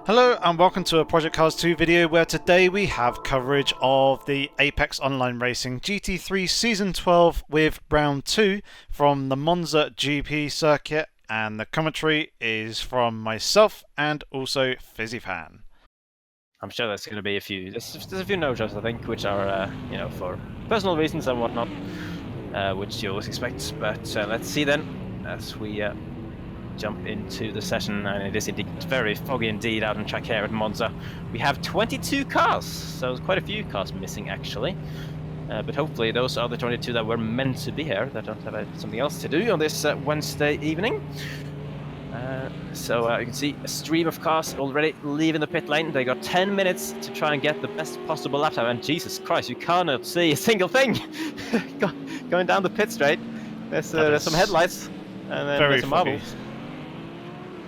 Hello and welcome to a Project Cars 2 video where today we have coverage of the Apex Online Racing GT3 Season 12 with Round 2 from the Monza GP circuit, and the commentary is from myself and also FisiFan. I'm sure there's going to be a few. There's a few no-shows, I think, which are for personal reasons and whatnot, which you always expect. But let's see then as we jump into the session, and it is indeed very foggy indeed out on track here at Monza. We have 22 cars, so there's quite a few cars missing actually. But hopefully those are the 22 that were meant to be here, that don't have something else to do on this Wednesday evening. So you can see a stream of cars already leaving the pit lane. They got 10 minutes to try and get the best possible lap time, and Jesus Christ, you cannot see a single thing going down the pit straight. There's some headlights, and then there's some marbles.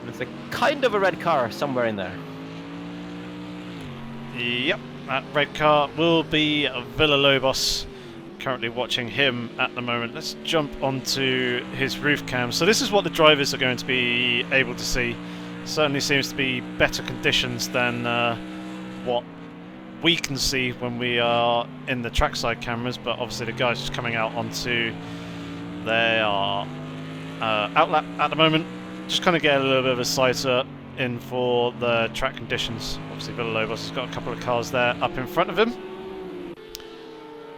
There's a kind of a red car somewhere in there. Yep, that red car will be Villalobos. Currently watching him at the moment. Let's jump onto his roof cam. So this is what the drivers are going to be able to see. Certainly seems to be better conditions than what we can see when we are in the trackside cameras, but obviously the guys just coming out onto their outlap at the moment. Just kind of get a little bit of a sighter in for the track conditions. Obviously Villalobos has got a couple of cars there up in front of him.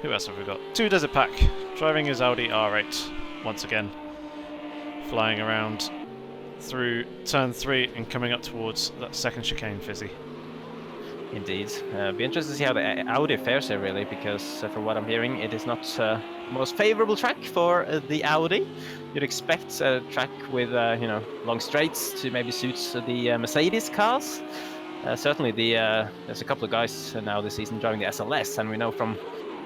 Who else have we got? Two Desert Pack, driving his Audi R8 once again, flying around through turn 3 and coming up towards that second chicane, Fizzy. Indeed. Be interested to see how the Audi fares here, really, because from what I'm hearing, it is not the most favourable track for the Audi. You'd expect a track with long straights to maybe suit the Mercedes cars. Certainly, there's a couple of guys now this season driving the SLS, and we know from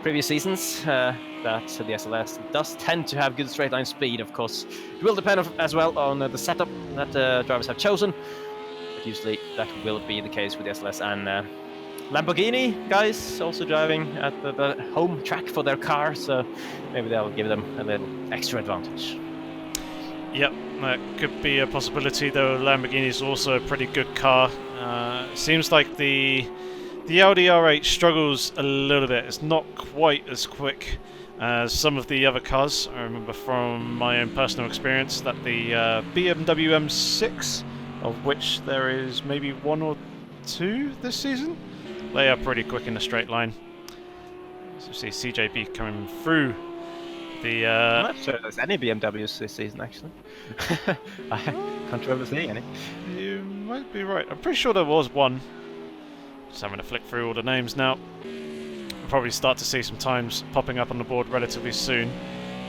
previous seasons that the SLS does tend to have good straight line speed. Of course, it will depend as well on the setup that drivers have chosen, but usually that will be the case with the SLS. And Lamborghini guys also driving at the home track for their car, so maybe that'll give them a little extra advantage. Yep, that could be a possibility, though. Lamborghini is also a pretty good car. Seems like the Audi R8 struggles a little bit. It's not quite as quick as some of the other cars. I remember from my own personal experience that the BMW M6, of which there is maybe 1 or 2 this season, they are pretty quick in a straight line. So you see CJB coming through the... I'm not sure there's any BMWs this season, actually. I can't remember seeing any. You might be right. I'm pretty sure there was one. Just having to flick through all the names now. We'll probably start to see some times popping up on the board relatively soon.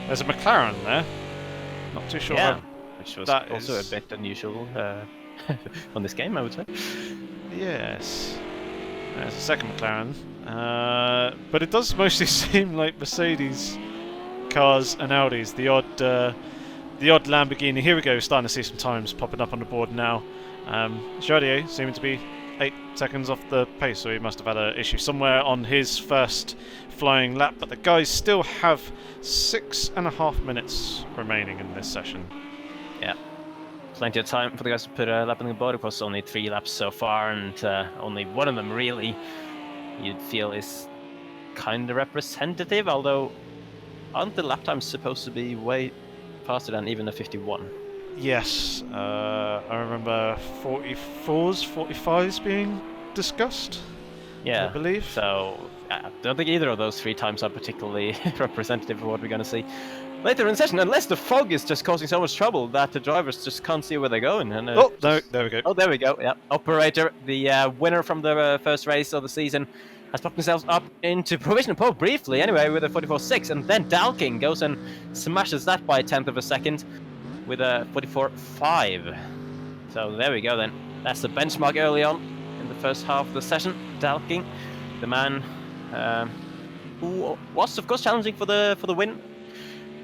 There's a McLaren there. Not too sure. Yeah, which was that also is... a bit unusual on this game, I would say. Yes. There's a second McLaren. But it does mostly seem like Mercedes cars and Audis. The odd Lamborghini. Here we go, starting to see some times popping up on the board now. Jardier seeming to be 8 seconds off the pace, so he must have had an issue somewhere on his first flying lap, but the guys still have 6.5 minutes remaining in this session. Yeah, plenty of time for the guys to put a lap on the board. Of course, only 3 laps so far, and only one of them really you'd feel is kind of representative, although aren't the lap times supposed to be way faster than even a 51? Yes, I remember 44s, 45s being discussed. Yeah, I believe. So I don't think either of those 3 times are particularly representative of what we're going to see later in the session, unless the fog is just causing so much trouble that the drivers just can't see where they're going. And, oh, no, there we go. Oh, there we go. Yeah, Operator, the winner from the first race of the season, has popped himself up into provisional pole briefly, anyway, with a 44.6, and then Dalking goes and smashes that by a 1/10 of a second with a 44.5. So there we go then. That's the benchmark early on in the first half of the session. Dalking, the man who was of course challenging for the win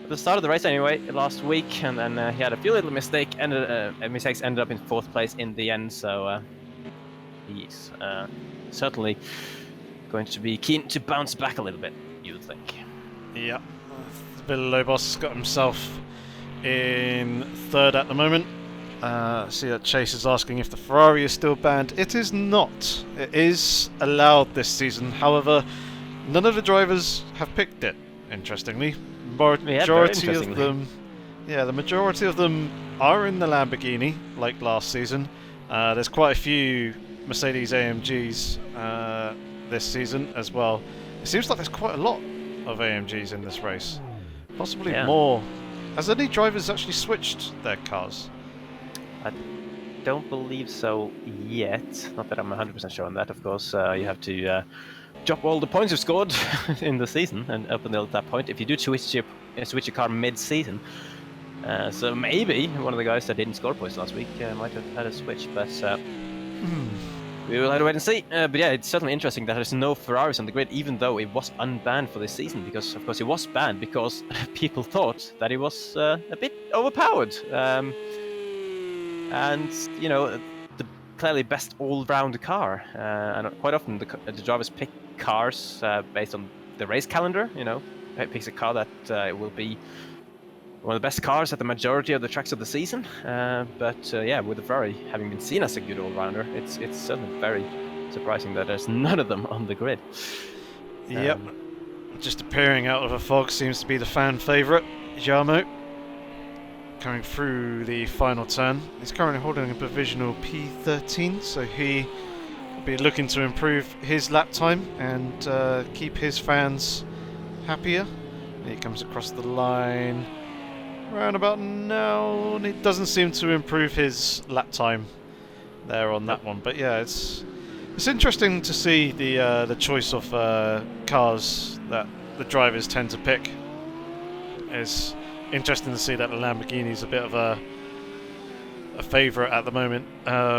at the start of the race anyway last week, and then he had a few little mistakes, ended up in 4th place in the end. So he's certainly going to be keen to bounce back a little bit, you would think. Yeah, Villalobos got himself in 3rd at the moment. See that Chase is asking if the Ferrari is still banned. It is not. It is allowed this season. However, none of the drivers have picked it. Interestingly, majority of them, the majority of them are in the Lamborghini, like last season. There's quite a few Mercedes AMGs this season as well. It seems like there's quite a lot of AMGs in this race, possibly more. Has any drivers actually switched their cars? I don't believe so yet. Not that I'm 100% sure on that. Of course, you have to drop all the points you've scored in the season and up until that point. If you do switch your car mid-season, so maybe one of the guys that didn't score points last week might have had a switch, but we will have to wait and see. But yeah, it's certainly interesting that there's no Ferraris on the grid, even though it was unbanned for this season, because of course it was banned because people thought that it was a bit overpowered. And, you know, the clearly best all-round car. And quite often the drivers pick cars based on the race calendar, you know. It picks a car that will be one of the best cars at the majority of the tracks of the season. But yeah, with the Ferrari having been seen as a good all-rounder, it's certainly very surprising that there's none of them on the grid. Yep. Just appearing out of a fog seems to be the fan favourite, Jarmo. Coming through the final turn. He's currently holding a provisional P13, so he will be looking to improve his lap time and keep his fans happier. He comes across the line around about now, and it doesn't seem to improve his lap time there on that one. But yeah, it's interesting to see the choice of cars that the drivers tend to pick. It's interesting to see that the Lamborghini is a bit of a favourite at the moment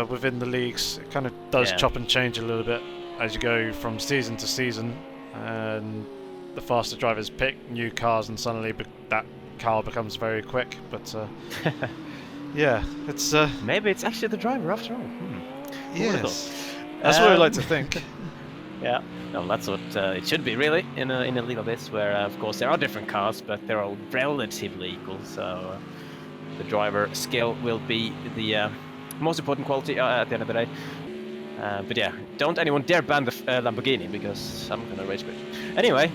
within the leagues. It kind of does chop and change a little bit as you go from season to season, and the faster drivers pick new cars, and suddenly that car becomes very quick. But yeah, it's maybe it's actually the driver after all. Yes, that's what I like to think. Yeah, no, that's what it should be really in a league like this, where of course there are different cars, but they're all relatively equal. So the driver skill will be the most important quality at the end of the day. But yeah, don't anyone dare ban the Lamborghini, because I'm gonna rage quit. Anyway,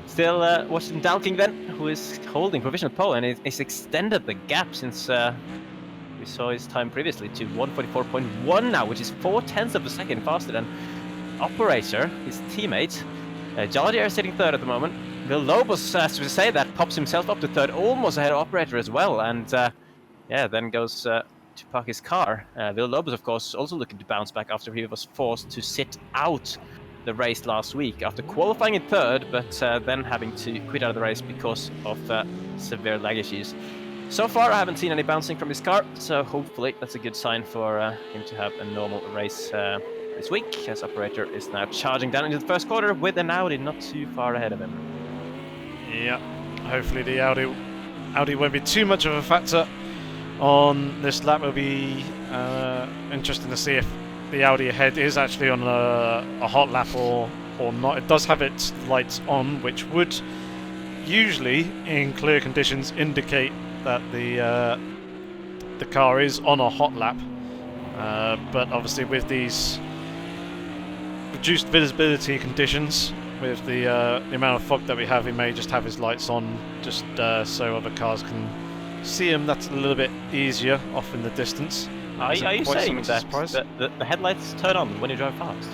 still watching Dalking then, who is holding provisional pole, and he's extended the gap since we saw his time previously to 1:44.1 now, which is 0.4 of a second faster than Operator, his teammate. Jardier is sitting third at the moment. Villalobos, as we say, that pops himself up to third, almost ahead of Operator as well, and yeah, then goes to park his car. Villalobos, of course, also looking to bounce back after he was forced to sit out the race last week after qualifying in third, but then having to quit out of the race because of severe lag issues. So far, I haven't seen any bouncing from his car, so hopefully that's a good sign for him to have a normal race this week, as Operator is now charging down into the first quarter with an Audi not too far ahead of him. Yeah, hopefully the Audi won't be too much of a factor on this lap. It'll be interesting to see if the Audi ahead is actually on a hot lap or not. It does have its lights on, which would usually, in clear conditions, indicate that the car is on a hot lap, but obviously with these reduced visibility conditions, with the amount of fog that we have, he may just have his lights on just so other cars can see him. That's a little bit easier off in the distance. Are you saying that the headlights turn on when you drive fast?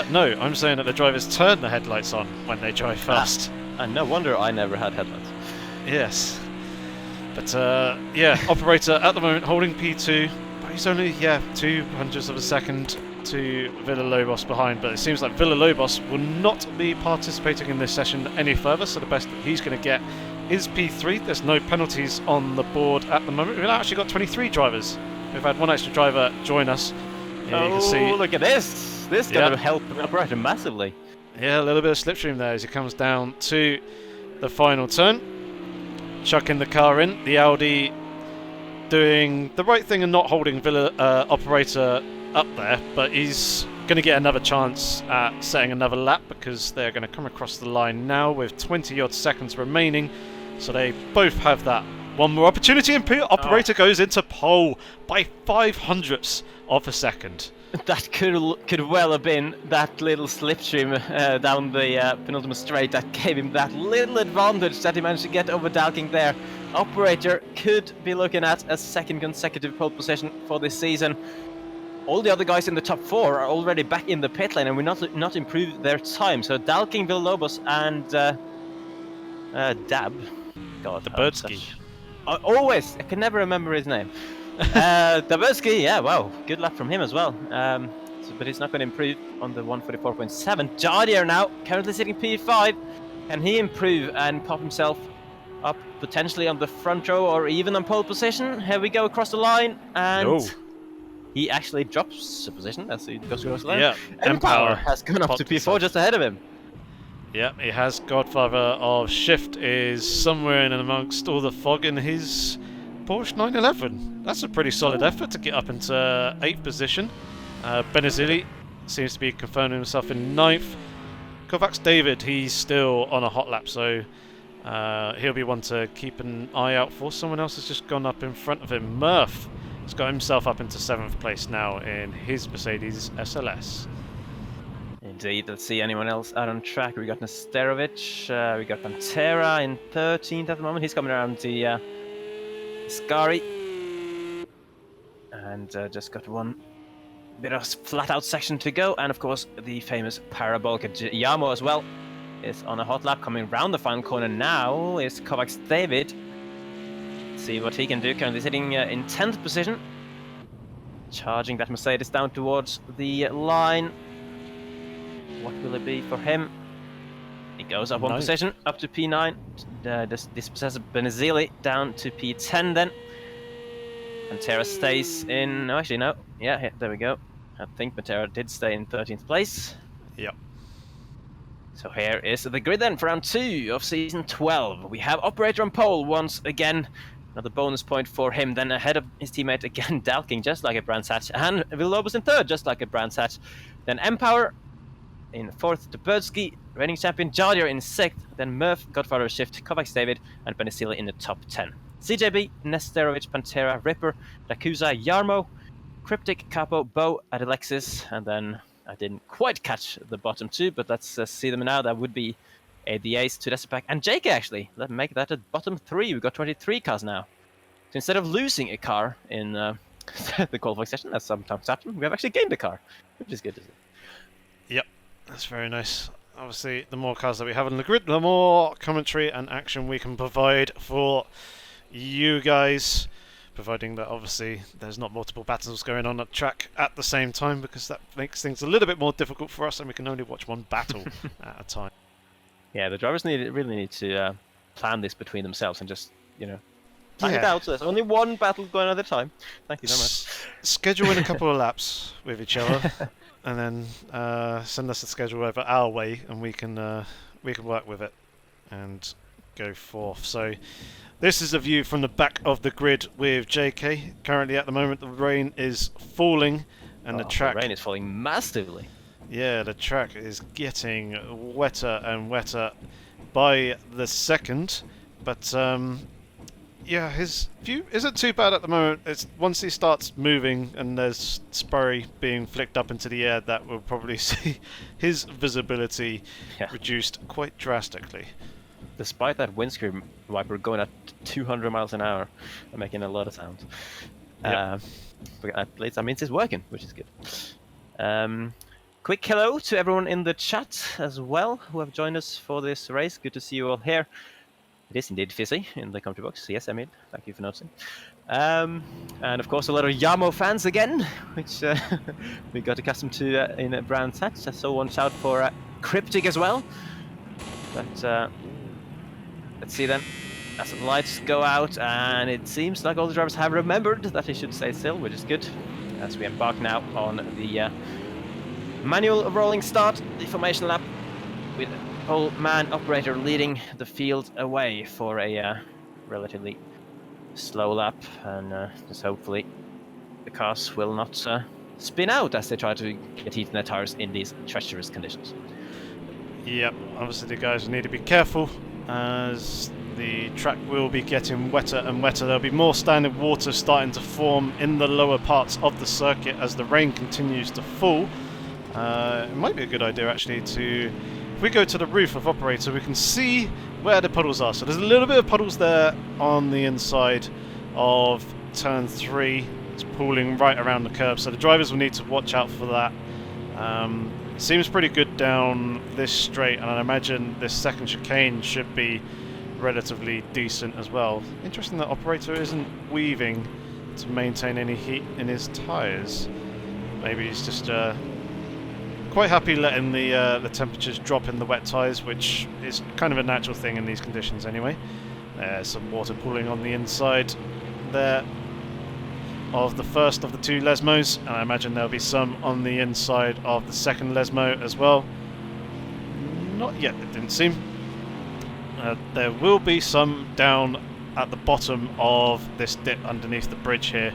No, I'm saying that the drivers turn the headlights on when they drive fast. And no wonder I never had headlights. Yes. But yeah, Operator at the moment holding P2, but he's only 0.02 of a second to Villalobos behind. But it seems like Villalobos will not be participating in this session any further, so the best that he's going to get is P3. There's no penalties on the board at the moment. We've actually got 23 drivers. We've had one extra driver join us. Yeah, you can see. Look at this! This is going to help Operator massively. Yeah, a little bit of slipstream there as he comes down to the final turn. Chucking the car in. The Audi doing the right thing and not holding Operator up there, but he's going to get another chance at setting another lap, because they're going to come across the line now with 20 odd seconds remaining, so they both have that One more opportunity, and operator goes into pole by 0.05 of a second. That could well have been that little slipstream down the penultimate straight that gave him that little advantage that he managed to get over Dalking there. Operator could be looking at a second consecutive pole position for this season. All the other guys in the top 4 are already back in the pit lane, and we're not improved their time. So Dalking, Villalobos, and Dab. God, Dabursky. I can never remember his name. Dabursky, yeah, wow, good luck from him as well. But he's not going to improve on the 144.7. Jardier now, currently sitting P5. Can he improve and pop himself up potentially on the front row or even on pole position? Here we go across the line, and he actually drops a position as he goes across the line. Yeah, Empower has gone up to P4 just ahead of him. Yeah, he has. Godfather of Shift is somewhere in and amongst all the fog in his Porsche 911. That's a pretty solid effort to get up into 8th position. Benazili seems to be confirming himself in 9th. Kovacs David, he's still on a hot lap, so he'll be one to keep an eye out for. Someone else has just gone up in front of him. Murph has got himself up into 7th place now in his Mercedes SLS. Indeed, let's see anyone else out on track. We got Nesterovic, we got Pantera in 13th at the moment. He's coming around the Scari. And just got one bit of flat out section to go. And of course, the famous Parabolic Yamo as well is on a hot lap coming round the final corner now. Is Kovacs David. Let's see what he can do. Currently sitting in 10th position. Charging that Mercedes down towards the line. What will it be for him? He goes up one position, up to P9. This possessor Benazili down to P10 then. Pantera stays in... No, actually, no. Yeah, there we go. I think Pantera did stay in 13th place. Yep. So here is the grid then for round 2 of season 12. We have Operator on pole once again. Another bonus point for him. Then ahead of his teammate again, Dalking, just like a Brands Hatch. And Villalobos in 3rd, just like a Brands Hatch. Then Empower in 4th, Dabursky, reigning champion Jardier in 6th, then Murph, Godfather Shift, Kovacs David, and Benazili in the top 10. CJB, Nesterovic, Pantera, Ripper, Dakuza, Yarmo, Cryptic, Capo, Bo, Adalexis, and then I didn't quite catch the bottom 2, but let's see them now. That would be the Ace, Tudesipak, and JK actually. Let's make that a bottom 3. We've got 23 cars now. So instead of losing a car in the qualifying session, as sometimes happens, we have actually gained a car, which is good to see. Yep. That's very nice. Obviously, the more cars that we have on the grid, the more commentary and action we can provide for you guys. Providing that, obviously, there's not multiple battles going on at track at the same time, because that makes things a little bit more difficult for us, and we can only watch one battle at a time. Yeah, the drivers really need to plan this between themselves and just, plan it out. So there's only one battle going at a time. Thank you very much. Schedule in a couple of laps with each other. And then send us a schedule over our way, and we can work with it and go forth. So this is a view from the back of the grid with JK. Currently, at the moment, the rain is falling, and the rain is falling massively. Yeah, the track is getting wetter and wetter by the second. But yeah, his view isn't too bad at the moment. It's once he starts moving and there's spray being flicked up into the air, that will probably see his visibility reduced quite drastically. Despite that windscreen wiper going at 200 miles an hour and making a lot of sound. Yep. But at least that means it's working, which is good. Quick hello to everyone in the chat as well who have joined us for this race. Good to see you all here. It is indeed Fizzy in the commentary box. Yes, Emil, thank you for noticing. And of course, a lot of Yamo fans again, which we got accustomed to in Brands Hatch. I saw one shout for Cryptic as well. But let's see then. As the lights go out, and it seems like all the drivers have remembered that they should stay still, which is good. As we embark now on the manual rolling start, the formation lap, with pole man operator leading the field away for a relatively slow lap, and just hopefully the cars will not spin out as they try to get heat in their tires in these treacherous conditions. Yep, obviously the guys need to be careful as the track will be getting wetter and wetter. There'll be more standing water starting to form in the lower parts of the circuit as the rain continues to fall. It might be a good idea actually to, if we go to the roof of Operator, we can see where the puddles are. So there's a little bit of puddles there on the inside of turn 3. It's pooling right around the curb, so the drivers will need to watch out for that. Seems pretty good down this straight, and I imagine this second chicane should be relatively decent as well. Interesting that Operator isn't weaving to maintain any heat in his tyres. Maybe he's just quite happy letting the temperatures drop in the wet tyres, which is kind of a natural thing in these conditions anyway. There's some water pooling on the inside there of the first of the 2 Lesmos, and I imagine there'll be some on the inside of the second Lesmo as well. Not yet, it didn't seem. There will be some down at the bottom of this dip underneath the bridge here.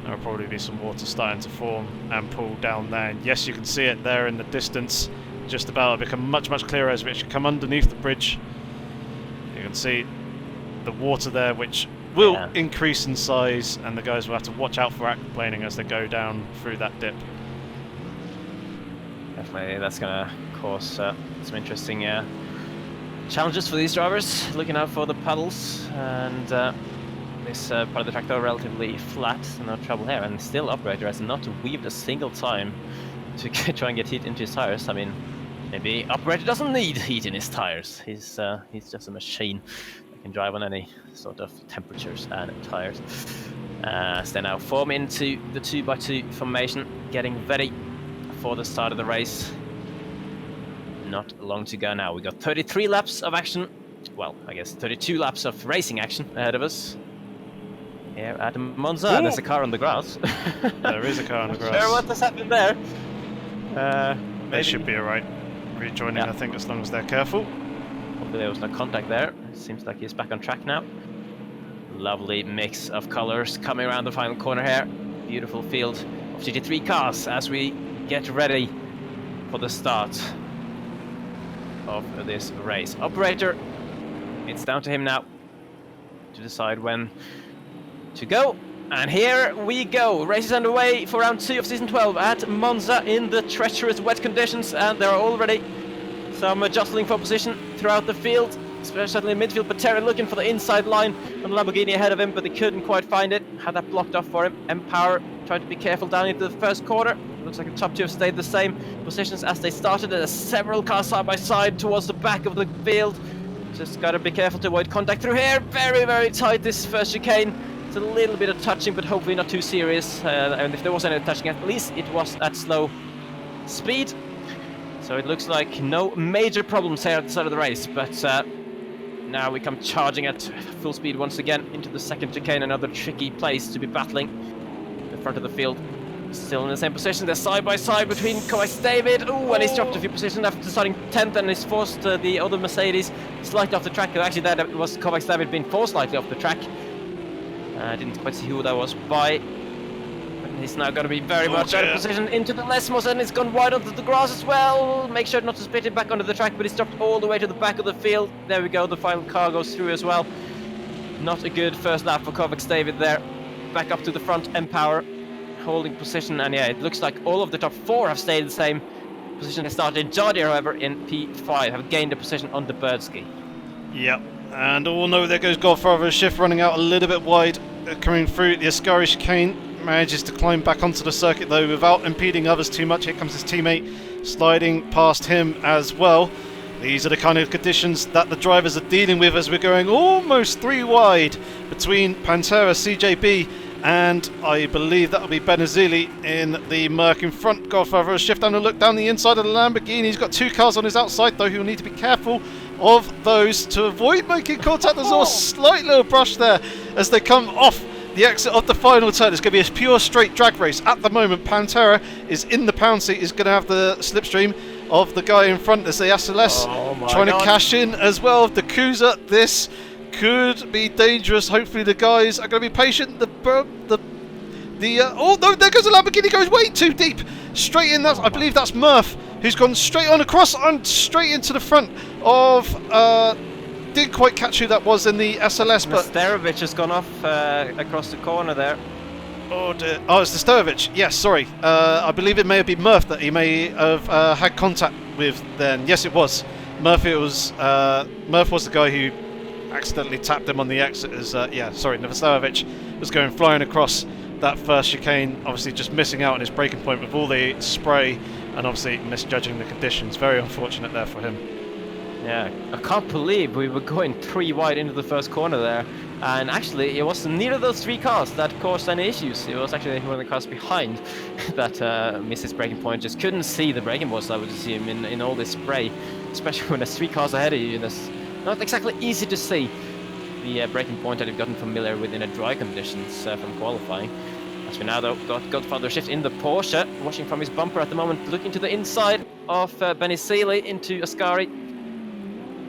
There will probably be some water starting to form and pool down there. And yes, you can see it there in the distance, just about to become much, much clearer as we actually come underneath the bridge. You can see the water there, which will increase in size, and the guys will have to watch out for aquaplaning as they go down through that dip. Definitely, that's going to cause some interesting challenges for these drivers, looking out for the puddles, and this part of the track though relatively flat, so no trouble here, and still Operator has not weaved a single time to try and get heat into his tires. I mean, maybe Operator doesn't need heat in his tires. He's just a machine that can drive on any sort of temperatures and tires. So they now form into the 2x2 formation, getting ready for the start of the race. Not long to go now. We got 33 laps of action. Well, I guess 32 laps of racing action ahead of us. Here at Monza, there's a car on the grass. There is a car on the grass. Not sure what has happened there. They should be alright. Rejoining, I think, as long as they're careful. Hopefully there was no contact there. Seems like he's back on track now. Lovely mix of colors coming around the final corner here. Beautiful field of GT3 cars as we get ready for the start of this race. Operator, it's down to him now to decide when to go. And here we go. Race is underway for round 2 of season 12 at Monza in the treacherous wet conditions, and there are already some jostling for position throughout the field, especially in midfield. Patera looking for the inside line on the Lamborghini ahead of him, but he couldn't quite find it. Had that blocked off for him. Empower tried to be careful down into the first corner. Looks like the top 2 have stayed the same positions as they started. There's several cars side by side towards the back of the field. Just got to be careful to avoid contact through here. Very, very tight this first chicane. It's a little bit of touching, but hopefully not too serious. And if there was any touching, at least it was at slow speed. So it looks like no major problems here at the start of the race. But now we come charging at full speed once again into the second chicane. Another tricky place to be battling. The front of the field still in the same position. They're side by side between Kovacs David. Ooh, and he's dropped a few positions after starting 10th, and he's forced the other Mercedes slightly off the track. Actually, that was Kovacs David being forced slightly off the track. I didn't quite see who that was by. But he's now going to be very much out of position into the Lesmos, and it's gone wide onto the grass as well. Make sure not to split it back onto the track, but he's dropped all the way to the back of the field. There we go, the final car goes through as well. Not a good first lap for Kovacs David there. Back up to the front, Empower holding position, and yeah, it looks like all of the top 4 have stayed the same position they started. Jardier, however, in P5 have gained a position on the Birdski. Yep, and oh no, there goes Godfather. Shift running out a little bit wide, coming through the Ascari chicane. Manages to climb back onto the circuit though without impeding others too much. Here comes his teammate sliding past him as well. These are the kind of conditions that the drivers are dealing with as we're going almost 3 wide between Pantera, CJB, and I believe that'll be Benazili in the Merc in front. Godfather, a shift down and look down the inside of the Lamborghini. He's got 2 cars on his outside though. He'll need to be careful of those to avoid making contact. There's a slight little brush there as they come off the exit of the final turn. It's going to be a pure straight drag race at the moment. Pantera is in the pound seat. He's going to have the slipstream of the guy in front. There's the SLS trying to cash in as well. The Kuza, this could be dangerous. Hopefully the guys are going to be patient. Oh no, there goes the Lamborghini, goes way too deep. Straight in, I believe that's Murph, who's gone straight on across and straight into the front of didn't quite catch who that was in the SLS, but Nesterovic has gone off across the corner there. oh dear. Oh, it's Nesterovic. Yes, sorry. I believe it may have been Murph that he may have had contact with then. Yes, it was. Murph was the guy who accidentally tapped him on the exit as, Nesterovic was going flying across that first chicane, obviously just missing out on his braking point with all the spray and obviously misjudging the conditions. Very unfortunate there for him. Yeah, I can't believe we were going 3 wide into the first corner there. And actually, it was neither of those 3 cars that caused any issues. It was actually one of the cars behind that missed his braking point. Just couldn't see the braking balls, I would assume, in all this spray. Especially when there's 3 cars ahead of you. And it's not exactly easy to see the braking point that you've gotten familiar with in the dry conditions from qualifying. As we now though got Godfather shift in the Porsche, watching from his bumper at the moment, looking to the inside of Benny Seeley into Ascari.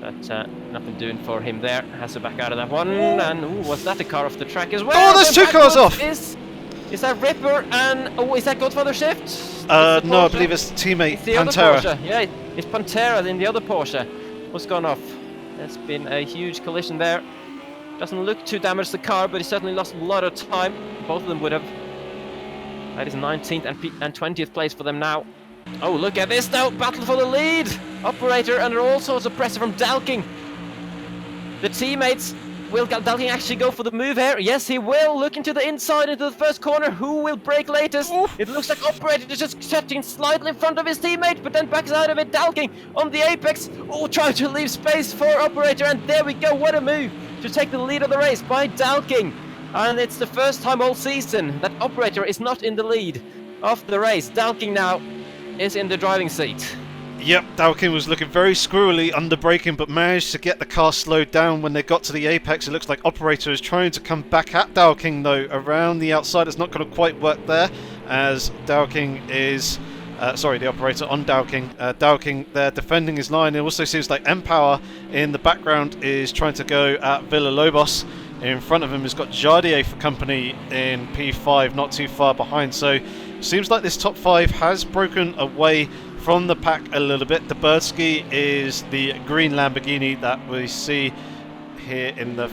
But nothing doing for him there. Has to back out of that one. And was that the car off the track as well? Oh, there's 2 cars off! Is that Ripper and is that Godfather shift? No, I believe it's teammate it's the Pantera. Other Porsche. Yeah, it's Pantera in the other Porsche. What's gone off? There's been a huge collision there. Doesn't look to damage the car, but he certainly lost a lot of time. Both of them would have. That is 19th and 20th place for them now. Oh, look at this now! Battle for the lead! Operator under all sorts of pressure from Dalking. The teammates, will Dalking actually go for the move here? Yes, he will. Looking to the inside into the first corner. Who will brake latest? Oof. It looks like Operator is just setting slightly in front of his teammate, but then backs out of it. Dalking on the apex. Oh, trying to leave space for Operator, and there we go. What a move to take the lead of the race by Dalking. And it's the first time all season that Operator is not in the lead of the race. Dalking now is in the driving seat. Yep, Dalking was looking very squirrely under braking, but managed to get the car slowed down when they got to the apex. It looks like Operator is trying to come back at Dalking though around the outside. It's not going to quite work there, as Dalking is the Operator on Dalking. Dalking there defending his line. It also seems like Empower in the background is trying to go at Villalobos. In front of him has got Jardier for company in P5, not too far behind. So seems like this top 5 has broken away from the pack a little bit. The Birdski is the green Lamborghini that we see here in the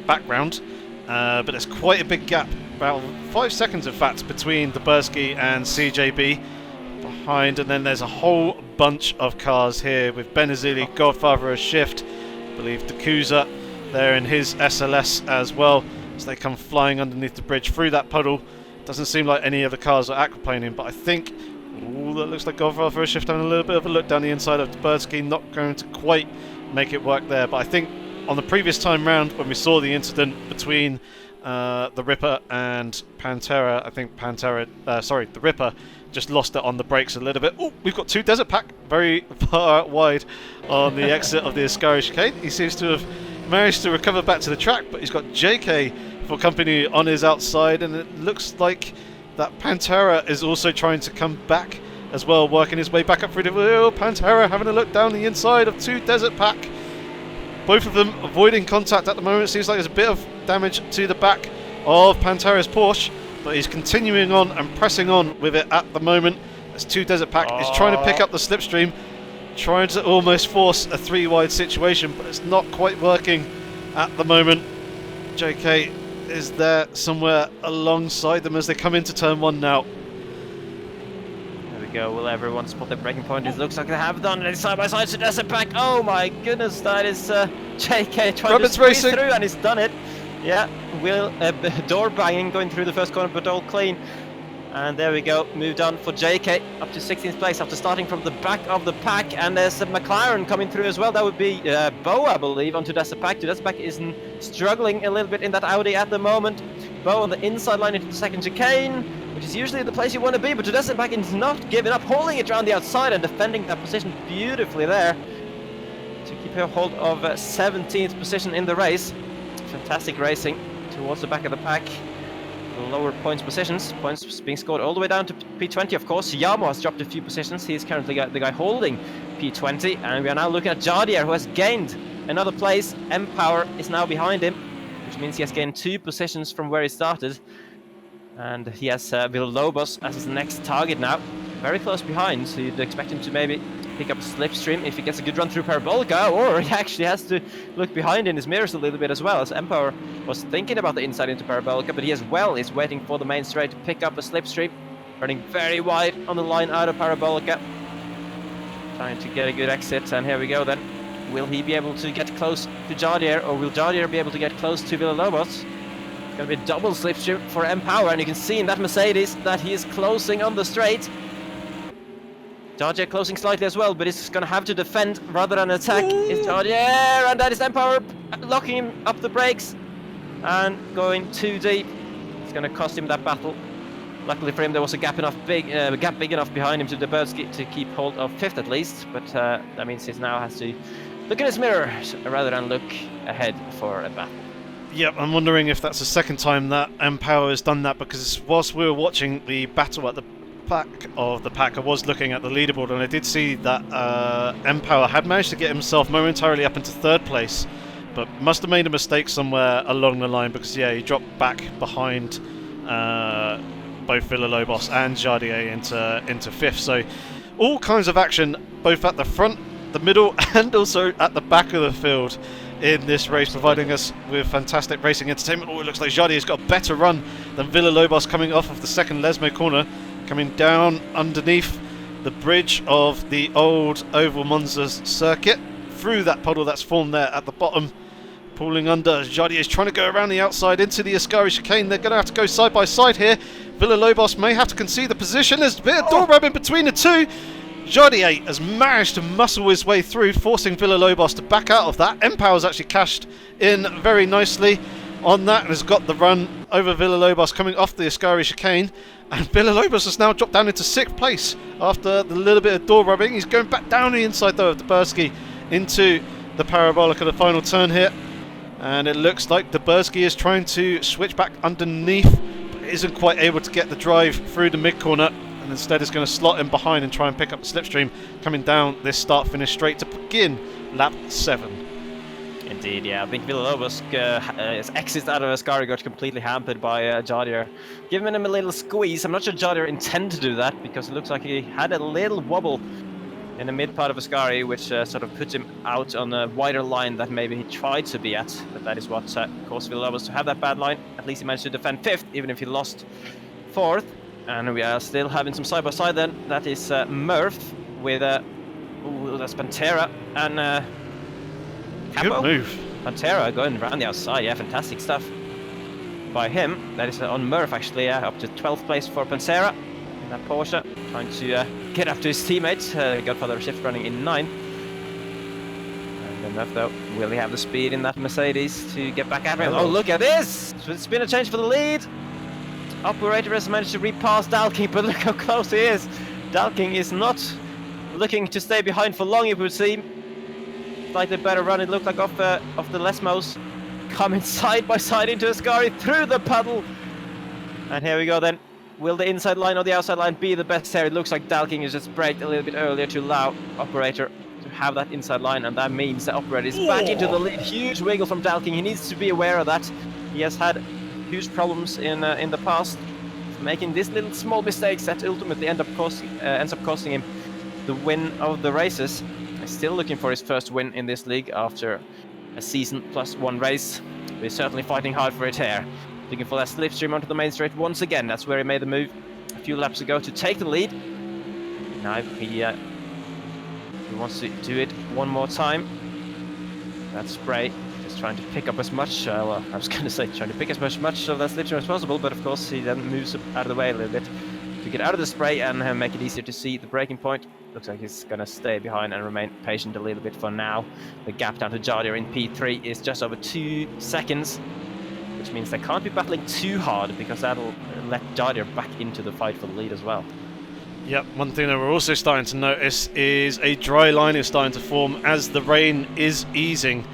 background. But there's quite a big gap, about 5 seconds in fact, between the Birdski and CJB behind. And then there's a whole bunch of cars here with Benazili, Godfather a shift, I believe Dakuza there in his SLS as well, as they come flying underneath the bridge through that puddle. Doesn't seem like any of the cars are aquaplaning, but I think that looks like Godfather a shift having a little bit of a look down the inside of the Birdski, not going to quite make it work there. But I think on the previous time round when we saw the incident between the Ripper and Pantera, I think the Ripper just lost it on the brakes a little bit. Oh, we've got 2 Desert Pack very far wide on the exit of the Ascari chicane. He seems to have managed to recover back to the track, but he's got JK for company on his outside, and it looks like that Pantera is also trying to come back as well, working his way back up through the wheel. Pantera having a look down the inside of 2 Desert Pack. Both of them avoiding contact at the moment. It seems like there's a bit of damage to the back of Pantera's Porsche, but he's continuing on and pressing on with it at the moment as 2 Desert Pack is trying to pick up the slipstream, trying to almost force a 3-wide situation, but it's not quite working at the moment. JK is there somewhere alongside them as they come into turn 1 now. There we go. Will everyone spot their braking point? It looks like they have done it side by side to Desert Pack. Oh my goodness, that is JK trying to squeeze through, and he's done it. Yeah, Will door banging going through the first corner, but all clean. And there we go, moved on for JK up to 16th place after starting from the back of the pack. And there's a McLaren coming through as well. That would be Bo, I believe, onto Desert Pack. Desert Pack is struggling a little bit in that Audi at the moment. Bo on the inside line into the second chicane, which is usually the place you want to be, but Desert Pack is not giving up, holding it around the outside and defending that position beautifully there to keep a hold of 17th position in the race. Fantastic racing towards the back of the pack. Lower points positions, points being scored all the way down to P20, of course. Yamo has dropped a few positions. He is currently the guy holding P20, and we are now looking at Jardier, who has gained another place. Empower is now behind him, which means he has gained 2 positions from where he started, and he has Villalobos as his next target now, very close behind, so you'd expect him to maybe pick up a slipstream if he gets a good run through Parabolica, or he actually has to look behind in his mirrors a little bit as well, as Empower was thinking about the inside into Parabolica, but he as well is waiting for the main straight to pick up a slipstream, running very wide on the line out of Parabolica, trying to get a good exit, and here we go then. Will he be able to get close to Jardier, or will Jardier be able to get close to Villalobos? Gonna be a double slipstream for Empower, and you can see in that Mercedes that he is closing on the straight. Jardier closing slightly as well, but he's gonna have to defend rather than attack. Is Jardier, and that is Empower locking him up the brakes and going too deep. It's gonna cost him that battle. Luckily for him, there was a gap big enough behind him to Duberski to keep hold of 5th at least, but that means he now has to look in his mirror rather than look ahead for a battle. Yep, I'm wondering if that's the second time that Empower has done that, because whilst we were watching the battle at the back of the pack, I was looking at the leaderboard and I did see that Empower had managed to get himself momentarily up into 3rd place, but must have made a mistake somewhere along the line, because yeah, he dropped back behind both Villalobos and Jardier into 5th. So all kinds of action both at the front, the middle and also at the back of the field in this race, providing us with fantastic racing entertainment. Oh, it looks like Jardier's got a better run than Villalobos coming off of the second Lesmo corner, coming down underneath the bridge of the old Oval Monza circuit, through that puddle that's formed there at the bottom, pulling under. Jardier's trying to go around the outside into the Ascari chicane. They're going to have to go side by side here. Villalobos may have to concede the position. There's a bit of door rubbing between the two. Jardier has managed to muscle his way through, forcing Villalobos to back out of that. Empower's actually cashed in very nicely on that and has got the run over Villalobos coming off the Ascari chicane. And Villalobos has now dropped down into 6th place after the little bit of door rubbing. He's going back down the inside though of Duberski into the Parabolica, the final turn here. And it looks like Duberski is trying to switch back underneath, but isn't quite able to get the drive through the mid-corner. And instead is going to slot in behind and try and pick up the slipstream, coming down this start-finish straight to begin lap 7. Indeed, yeah. I think Villalobos' exit out of Ascari got completely hampered by Jardier, giving him a little squeeze. I'm not sure Jardier intended to do that, because it looks like he had a little wobble in the mid part of Ascari, which sort of put him out on a wider line that maybe he tried to be at. But that is what caused Villalobos to have that bad line. At least he managed to defend 5th, even if he lost 4th. And we are still having some side-by-side then. That is Murph with, that's Pantera and Capo. Good move. Pantera going around the outside, yeah, fantastic stuff by him. That is on Murph actually, up to 12th place for Pantera in that Porsche. Trying to get up to his teammate, Godfather Shift running in 9th. And then Murph though, will he have the speed in that Mercedes to get back at him? Oh, look at this! It's been a change for the lead. Operator has managed to repass Dalking, but look how close he is. Dalking is not looking to stay behind for long, it would seem. Slightly better run, it looked like off the Lesmos. Coming side by side into Ascari through the puddle. And here we go then. Will the inside line or the outside line be the best here? It looks like Dalking has just braked a little bit earlier to allow Operator to have that inside line, and that means the Operator is back into the lead. Huge wiggle from Dalking. He needs to be aware of that. He has had huge problems in the past, making these little small mistakes that ultimately ends up costing him the win of the races. He's still looking for his first win in this league after a season plus 1 race. We're certainly fighting hard for it here. Looking for that slipstream onto the main straight once again. That's where he made the move a few laps ago to take the lead. Now he wants to do it one more time. That spray. Trying to pick up as much, well, I was going to say trying to pick as much of that slipstream as possible, but of course he then moves out of the way a little bit to get out of the spray and make it easier to see the braking point. Looks like he's going to stay behind and remain patient a little bit for now. The gap down to Jardier in P3 is just over 2 seconds, which means they can't be battling too hard, because that'll let Jardier back into the fight for the lead as well. Yep, one thing that we're also starting to notice is a dry line is starting to form as the rain is easing.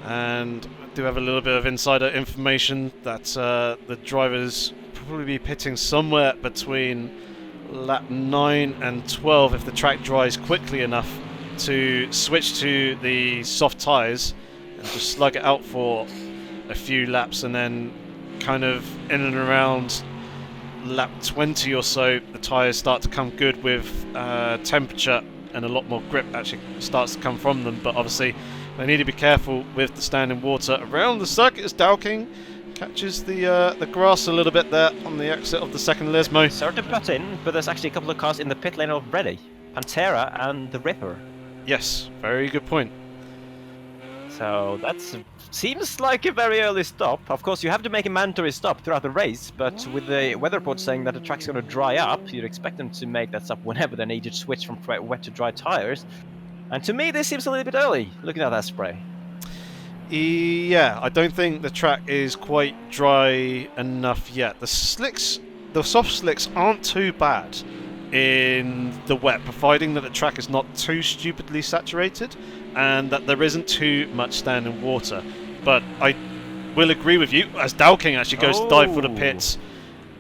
And I do have a little bit of insider information that the drivers probably be pitting somewhere between lap 9 and 12 if the track dries quickly enough to switch to the soft tyres and just slug it out for a few laps, and then kind of in and around lap 20 or so the tyres start to come good with temperature and a lot more grip actually starts to come from them. But obviously they need to be careful with the standing water around the circuit as Dowking catches the grass a little bit there on the exit of the second Lesmo. Sort of got in, but there's actually a couple of cars in the pit lane already. Pantera and the Ripper. Yes, very good point. So that seems like a very early stop. Of course, you have to make a mandatory stop throughout the race, but with the weather report saying that the track's going to dry up, you'd expect them to make that stop whenever they need to switch from wet to dry tires. And to me, this seems a little bit early, looking at that spray. Yeah, I don't think the track is quite dry enough yet. The soft slicks aren't too bad in the wet, providing that the track is not too stupidly saturated and that there isn't too much standing water. But I will agree with you, as Dowking actually goes to dive for the pits.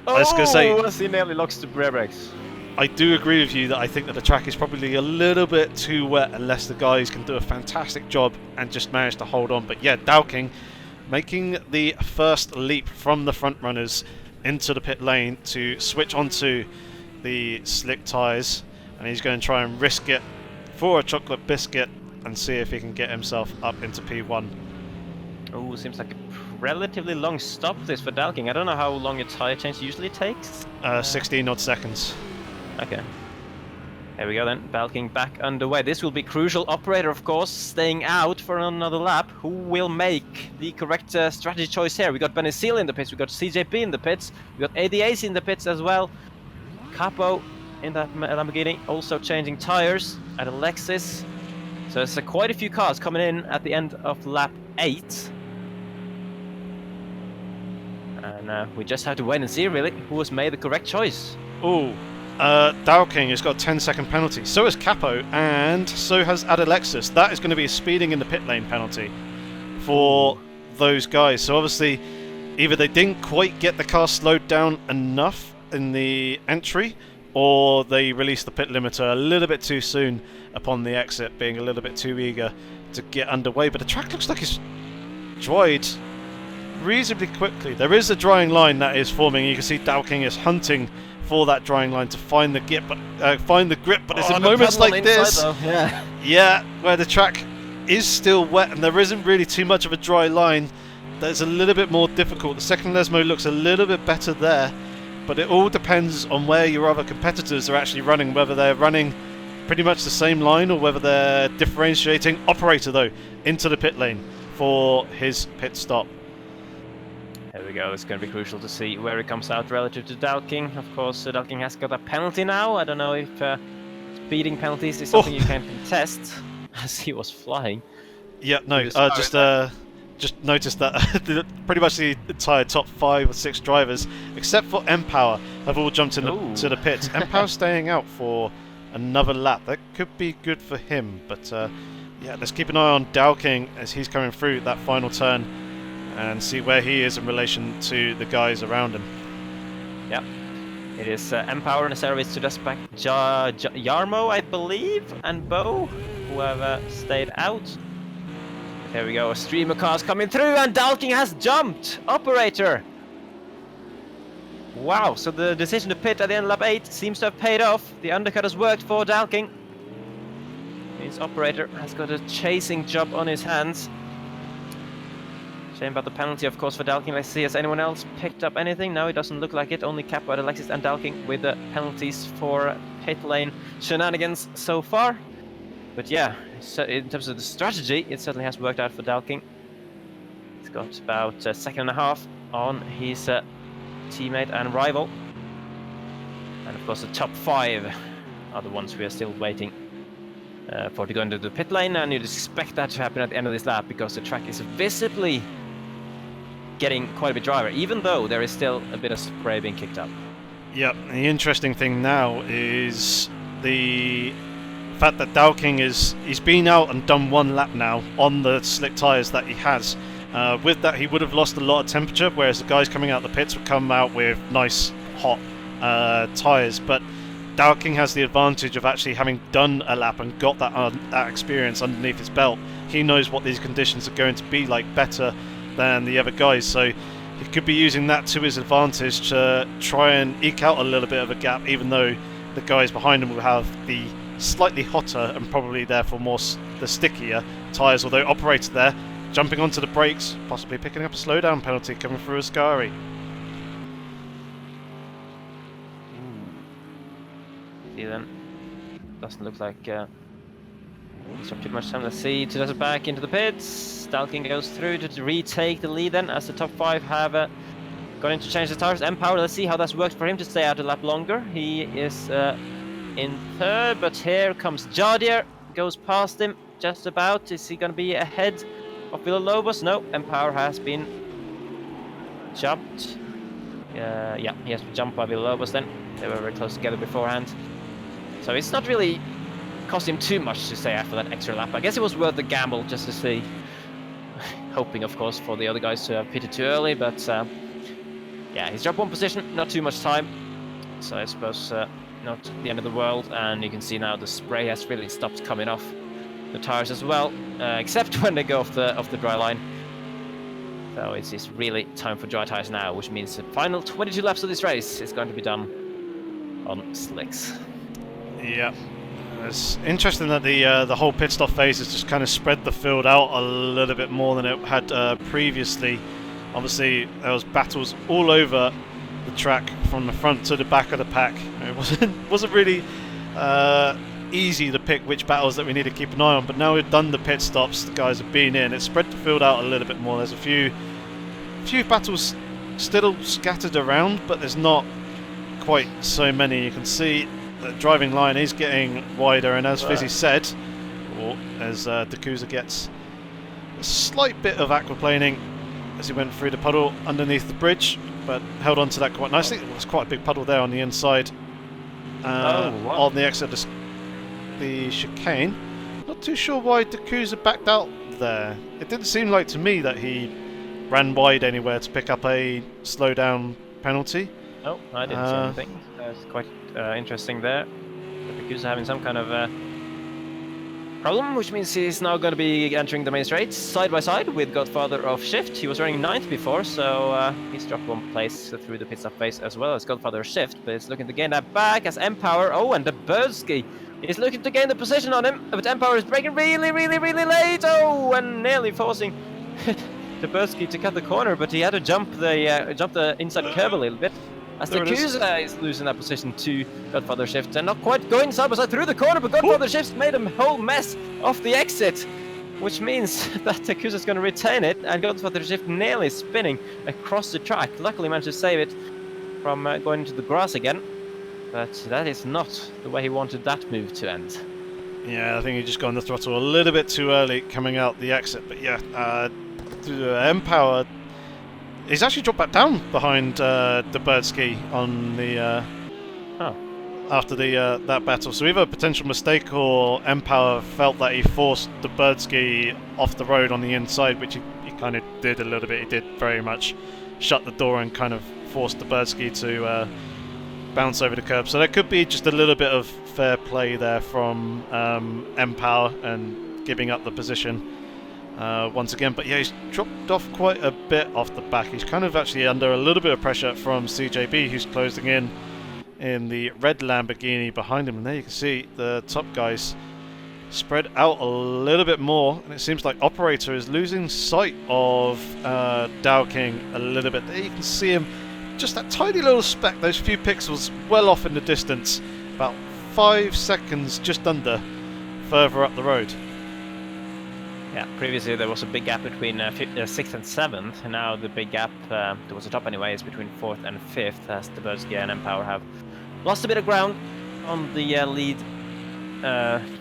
I was going to say, he nearly locks the brakes. I do agree with you that I think that the track is probably a little bit too wet unless the guys can do a fantastic job and just manage to hold on. But yeah, Dowking making the first leap from the front runners into the pit lane to switch onto the slick tyres, and he's going to try and risk it for a chocolate biscuit and see if he can get himself up into P1. Oh, seems like a relatively long stop this for Dowking. I don't know how long a tyre change usually takes. 16 odd seconds. Okay. Here we go then, Dowking back underway. This will be crucial. Operator, of course, staying out for another lap. Who will make the correct strategy choice here? We got Benicil in the pits, we got CJP in the pits, we got ADAC in the pits as well. Capo in that Lamborghini, also changing tires at Alexis. So there's quite a few cars coming in at the end of lap 8. And we just have to wait and see, really, who has made the correct choice. Oh, Dowking has got a 10-second penalty. So has Capo, and so has Alexis. That is going to be a speeding in the pit lane penalty for those guys. So obviously, either they didn't quite get the car slowed down enough in the entry, or they released the pit limiter a little bit too soon upon the exit, being a little bit too eager to get underway. But the track looks like it's dried reasonably quickly. There is a drying line that is forming. You can see Dowking is hunting for that drying line to find the grip, but it's in moments like this, where the track is still wet and there isn't really too much of a dry line, that's a little bit more difficult. The second Lesmo looks a little bit better there, but it all depends on where your other competitors are actually running, whether they're running pretty much the same line or whether they're differentiating. Operator, though, into the pit lane for his pit stop. There we go, it's going to be crucial to see where he comes out relative to Dowking. Of course, Dowking has got a penalty now. I don't know if speeding penalties is something you can contest, as he was flying. Yeah, no, just noticed that pretty much the entire top 5 or 6 drivers, except for Empower, have all jumped into the pits. Empower staying out for another lap. That could be good for him, but yeah, let's keep an eye on Dowking as he's coming through that final turn and see where he is in relation to the guys around him. Yeah, it is Empower and a service to just back Yarmo, I believe, and Bo, who have stayed out. There we go, a stream of cars coming through, and Dowking has jumped! Operator! Wow, so the decision to pit at the end of lap 8 seems to have paid off. The undercut has worked for Dowking. His Operator has got a chasing job on his hands. Shame about the penalty, of course, for Dowking. Let's see, has anyone else picked up anything? No, it doesn't look like it. Only Capo, Alexis and Dowking with the penalties for pit lane shenanigans so far. But yeah, so in terms of the strategy, it certainly has worked out for Dowking. He's got about a second and a half on his teammate and rival. And of course the top 5 are the ones we are still waiting for to go into the pit lane, and you'd expect that to happen at the end of this lap because the track is visibly getting quite a bit drier, even though there is still a bit of spray being kicked up. Yep, the interesting thing now is the fact that Dowking he's been out and done 1 lap now on the slick tyres that he has. With that, he would have lost a lot of temperature, whereas the guys coming out the pits would come out with nice hot tyres. But Dowking has the advantage of actually having done a lap and got that experience underneath his belt. He knows what these conditions are going to be like better than the other guys, so he could be using that to his advantage to try and eke out a little bit of a gap, even though the guys behind him will have the slightly hotter and probably therefore the stickier tyres, although operator there jumping onto the brakes, possibly picking up a slowdown penalty coming through Ascari. See then, doesn't look like he's got too much time. Let's see, to it back into the pits. Stalking goes through to retake the lead then, as the top 5 have gone in to change the tires. Empower, let's see how that's worked for him to stay out a lap longer. He is in 3rd, but here comes Jardier, goes past him just about. Is he going to be ahead of Villalobos? No, Empower has been jumped. Yeah, he has been jumped by Villalobos then. They were very close together beforehand. So it's not really cost him too much to stay after that extra lap. I guess it was worth the gamble just to see. Hoping, of course, for the other guys to have pitted too early, but yeah, he's dropped 1 position, not too much time. So I suppose not the end of the world, and you can see now the spray has really stopped coming off the tires as well, except when they go off the dry line. So it's really time for dry tires now, which means the final 22 laps of this race is going to be done on slicks. Yeah, it's interesting that the whole pit stop phase has just kind of spread the field out a little bit more than it had previously. Obviously, there was battles all over the track from the front to the back of the pack. It wasn't really easy to pick which battles that we need to keep an eye on, but now we've done the pit stops, the guys have been in, it's spread the field out a little bit more. There's a few battles still scattered around, but there's not quite so many. You can see the driving line is getting wider, and as Fizzy said, or as Dakusa gets a slight bit of aquaplaning as he went through the puddle underneath the bridge, but held on to that quite nicely. It was quite a big puddle there on the inside on the exit of the chicane. Not too sure why Dakusa backed out there. It didn't seem like to me that he ran wide anywhere to pick up a slowdown penalty. No, I didn't see anything. That's quite interesting there. Dakusa having some kind of problem, which means he's now going to be entering the main straight side by side with Godfather of Shift. He was running 9th before, so he's dropped 1 place through the pit stop phase as well as Godfather of Shift, but he's looking to gain that back as Empower. Oh, and the Birdski is looking to gain the position on him, but Empower is braking really late. Oh, and nearly forcing the Birdski to cut the corner, but he had to jump the inside curb a little bit. As Dakusa is losing that position to Godfather Shift and not quite going side by side through the corner, but Godfather Shift made a whole mess off the exit, which means that Dakusa is going to retain it, and Godfather Shift nearly spinning across the track. Luckily managed to save it from going into the grass again, but that is not the way he wanted that move to end. Yeah, I think he just got on the throttle a little bit too early coming out the exit, but yeah, Empower. He's actually dropped back down behind the Birdski on the after the that battle. So either a potential mistake or Empower felt that he forced the Birdski off the road on the inside, which he kind of did a little bit. He did very much shut the door and kind of forced the Birdski to bounce over the curb. So there could be just a little bit of fair play there from Empower and giving up the position. Once again, but yeah, he's dropped off quite a bit off the back. He's kind of actually under a little bit of pressure from CJB, who's closing in the red Lamborghini behind him, and there you can see the top guys spread out a little bit more, and it seems like Operator is losing sight of Dow King a little bit. There you can see him, just that tiny little speck, those few pixels well off in the distance, about 5 seconds just under further up the road. Yeah, previously there was a big gap between 6th and 7th, and now the big gap towards the top anyway is between 4th and 5th, as the Birdski and Empower have lost a bit of ground on the lead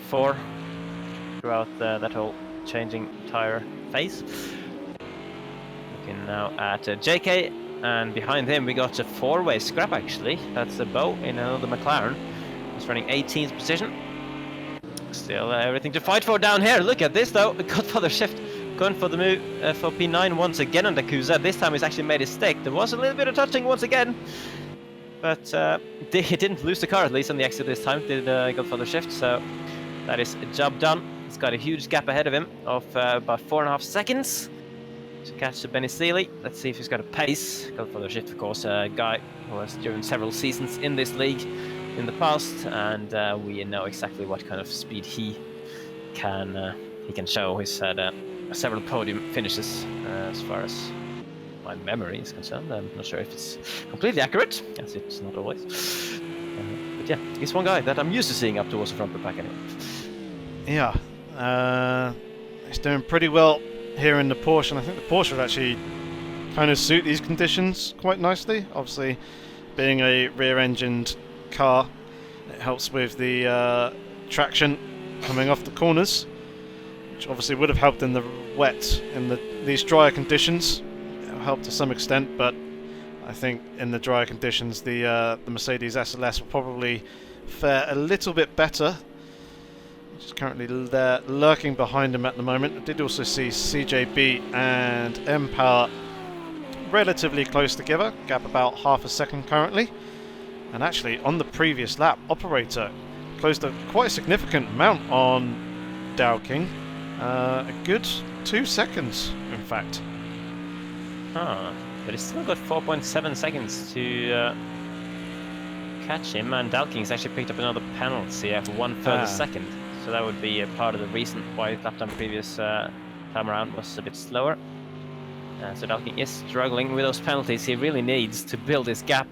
4 throughout that whole changing tyre phase. Looking now at JK, and behind him we got a 4-way scrap actually. That's a Bo in another McLaren. He's running 18th position. Still everything to fight for down here. Look at this though. Godfather Shift going for the move for P9 once again on Dakusa. This time he's actually made a stick. There was a little bit of touching once again, but he didn't lose the car, at least on the exit this time, did Godfather Shift. So that is a job done. He's got a huge gap ahead of him of about 4.5 seconds. to catch Benny Seeley. Let's see if he's got a pace. Go for the shift, of course, a guy who has driven several seasons in this league in the past, and we know exactly what kind of speed he can show. He's had several podium finishes, as far as my memory is concerned. I'm not sure if it's completely accurate, as it's not always. But yeah, he's one guy that I'm used to seeing up towards the front of the pack anyway. Yeah, he's doing pretty well here in the Porsche, and I think the Porsche would actually kind of suit these conditions quite nicely. Obviously, being a rear-engined car, it helps with the traction coming off the corners, which obviously would have helped in the wet, in these drier conditions. It'll help to some extent, but I think in the drier conditions, the Mercedes SLS will probably fare a little bit better. Just currently there, lurking behind him at the moment. I did also see CJB and M-Power relatively close together, gap about half a second currently. And actually, on the previous lap, Operator closed quite a significant amount on Dow King. A good 2 seconds, in fact. But he's still got 4.7 seconds to catch him, and Dalking's actually picked up another penalty for 1 further second. So that would be a part of the reason why lap time previous time around was a bit slower. So Dalking is struggling with those penalties. He really needs to build his gap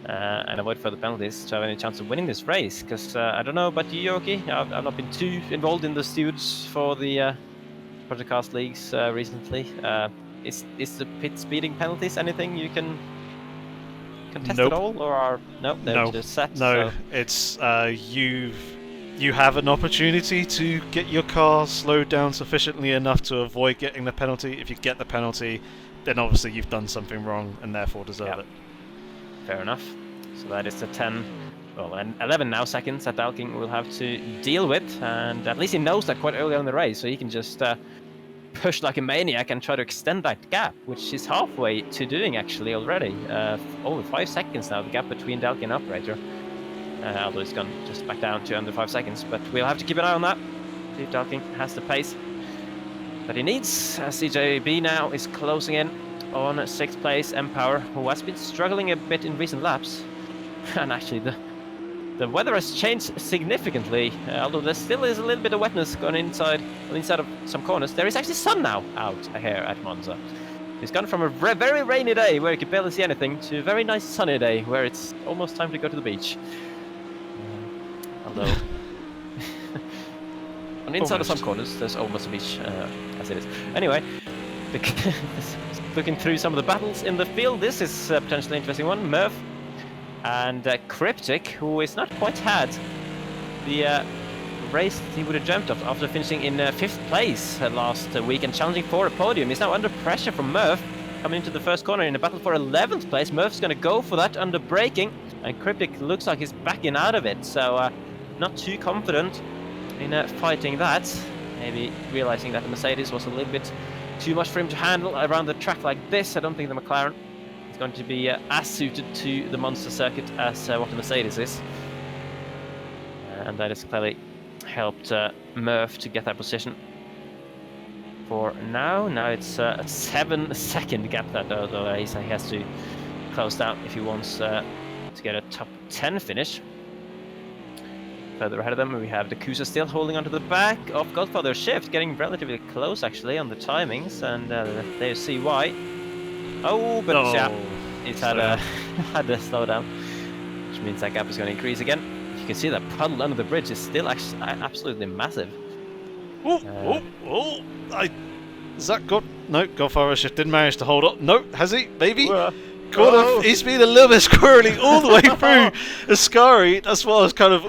and avoid further penalties to have any chance of winning this race. Because I don't know about you, Yoki. I've not been too involved in the stewards for the Project Cast leagues recently. Is the pit speeding penalties anything you can contest at all, or are they're just set? No, so. It's you have an opportunity to get your car slowed down sufficiently enough to avoid getting the penalty. If you get the penalty, then obviously you've done something wrong and therefore deserve it. Fair enough. So that is the 11 now seconds that Dalking will have to deal with, and at least he knows that quite early on in the race, so he can just push like a maniac and try to extend that gap, which he's halfway to doing actually already. Over 5 seconds now, the gap between Dalking and Operator. Although it's gone just back down to under 5 seconds, but we'll have to keep an eye on that. See if Dalking has the pace that he needs. CJB now is closing in on 6th place. M-Power, who has been struggling a bit in recent laps, and actually the weather has changed significantly. Although there still is a little bit of wetness going inside of some corners, there is actually sun now out here at Monza. It's gone from a very rainy day where you could barely see anything to a very nice sunny day where it's almost time to go to the beach. Although on the inside of some corners there's almost a beach as it is. Anyway, looking through some of the battles in the field, this is a potentially interesting one. Murph and Cryptic, who is not quite had the race he would have dreamt of after finishing in 5th place last week and challenging for a podium. He's now under pressure from Murph coming into the first corner in a battle for 11th place. Murph's going to go for that under braking, and Cryptic looks like he's backing out of it, so not too confident in fighting that. Maybe realizing that the Mercedes was a little bit too much for him to handle around the track like this. I don't think the McLaren is going to be as suited to the Monza circuit as what the Mercedes is. And that has clearly helped Murph to get that position for now. Now it's a 7-second gap that he has to close down if he wants to get a top 10 finish. Further ahead of them, we have the Kusa still holding onto the back of Godfather Shift, getting relatively close actually on the timings, and there you see why. Oh, but yeah, he's had a slow down, which means that gap is going to increase again. You can see that puddle under the bridge is still actually absolutely massive. Is that Godfather Shift didn't manage to hold up. No, has he? Maybe? He's been a little bit squirrely all the way through Ascari. That's what I was kind of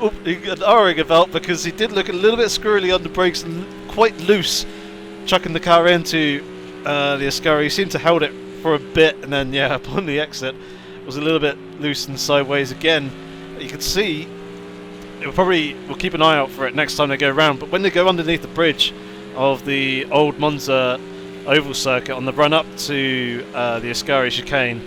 arguing about, because he did look a little bit squirrely on the brakes and quite loose, chucking the car into the Ascari. He seemed to hold it for a bit, and then upon the exit was a little bit loose and sideways again. You can see we'll keep an eye out for it next time they go around, but when they go underneath the bridge of the old Monza oval circuit on the run up to the Ascari chicane,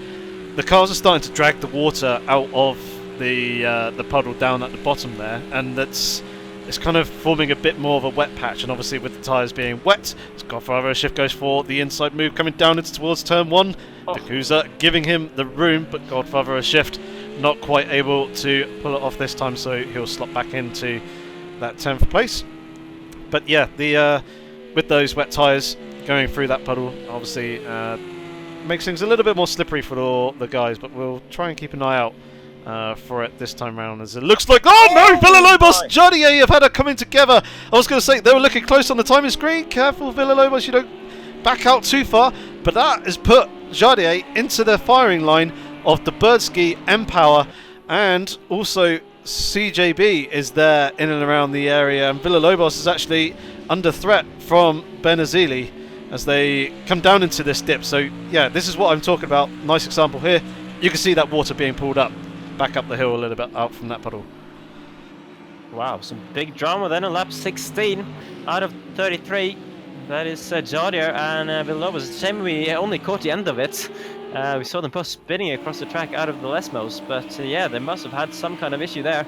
the cars are starting to drag the water out of the puddle down at the bottom there, and that's it's kind of forming a bit more of a wet patch, and obviously with the tyres being wet, Godfather of a Shift goes for the inside move coming down towards turn 1. Dakusa giving him the room, but Godfather of a Shift not quite able to pull it off this time, so he'll slot back into that 10th place. But yeah, the with those wet tyres going through that puddle, obviously makes things a little bit more slippery for the guys, but we'll try and keep an eye out for it this time round, as it looks like... Oh no! Villalobos, Jardier have had a coming together. I was going to say, they were looking close on the timing screen. Careful, Villalobos, you don't back out too far. But that has put Jardier into the firing line of the Birdski, Empower, and also CJB is there in and around the area. And Villalobos is actually under threat from Benazili as they come down into this dip. So yeah, this is what I'm talking about. Nice example here. You can see that water being pulled up back up the hill a little bit out from that puddle. Wow, some big drama then on lap 16 out of 33. That is Jardier and Villalobos. It's a shame we only caught the end of it. We saw them both spinning across the track out of the Lesmos, but yeah, they must have had some kind of issue there,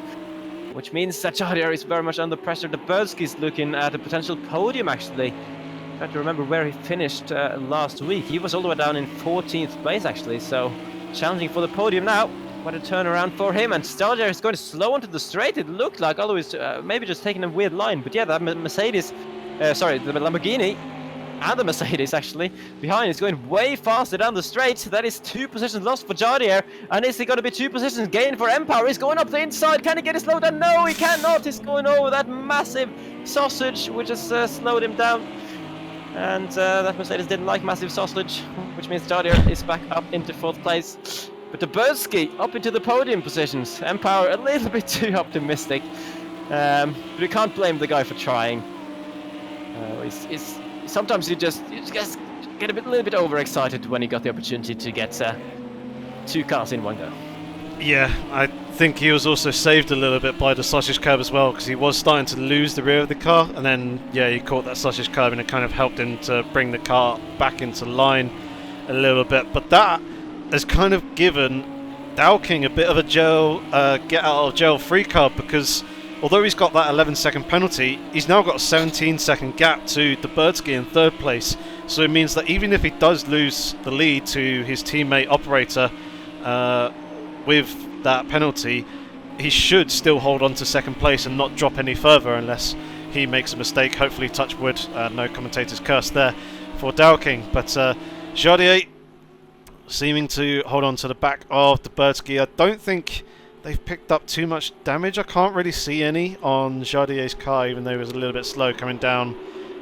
which means that Jardier is very much under pressure. The Birdski's looking at a potential podium, actually. I have to remember where he finished last week. He was all the way down in 14th place, actually, so challenging for the podium now. What a turnaround for him, and Jardier is going to slow onto the straight. It looked like, always maybe just taking a weird line, but yeah, that Mercedes, sorry, the Lamborghini and the Mercedes actually behind is going way faster down the straight. That is 2 positions lost for Jardier, and is he going to be 2 positions gained for Empower? He's going up the inside. Can he get it slowed down? No, he cannot. He's going over that massive sausage, which has slowed him down. And that Mercedes didn't like massive sausage, which means Jardier is back up into 4th place. But the Birdski up into the podium positions. Empower a little bit too optimistic. But we can't blame the guy for trying. Sometimes you just get a little bit overexcited when you got the opportunity to get 2 cars in one go. Yeah, I think he was also saved a little bit by the sausage curb as well, because he was starting to lose the rear of the car, and then yeah, he caught that sausage curb and it kind of helped him to bring the car back into line a little bit. But that has kind of given Dowking a bit of a get out of jail free card, because although he's got that 11-second penalty, he's now got a 17-second gap to the Birdski in 3rd place. So it means that even if he does lose the lead to his teammate Operator with that penalty, he should still hold on to 2nd place and not drop any further unless he makes a mistake. Hopefully, touch wood, no commentator's curse there for Dowking. But Jardier seeming to hold on to the back of the Birdski. I don't think they've picked up too much damage. I can't really see any on Jardier's car, even though he was a little bit slow coming down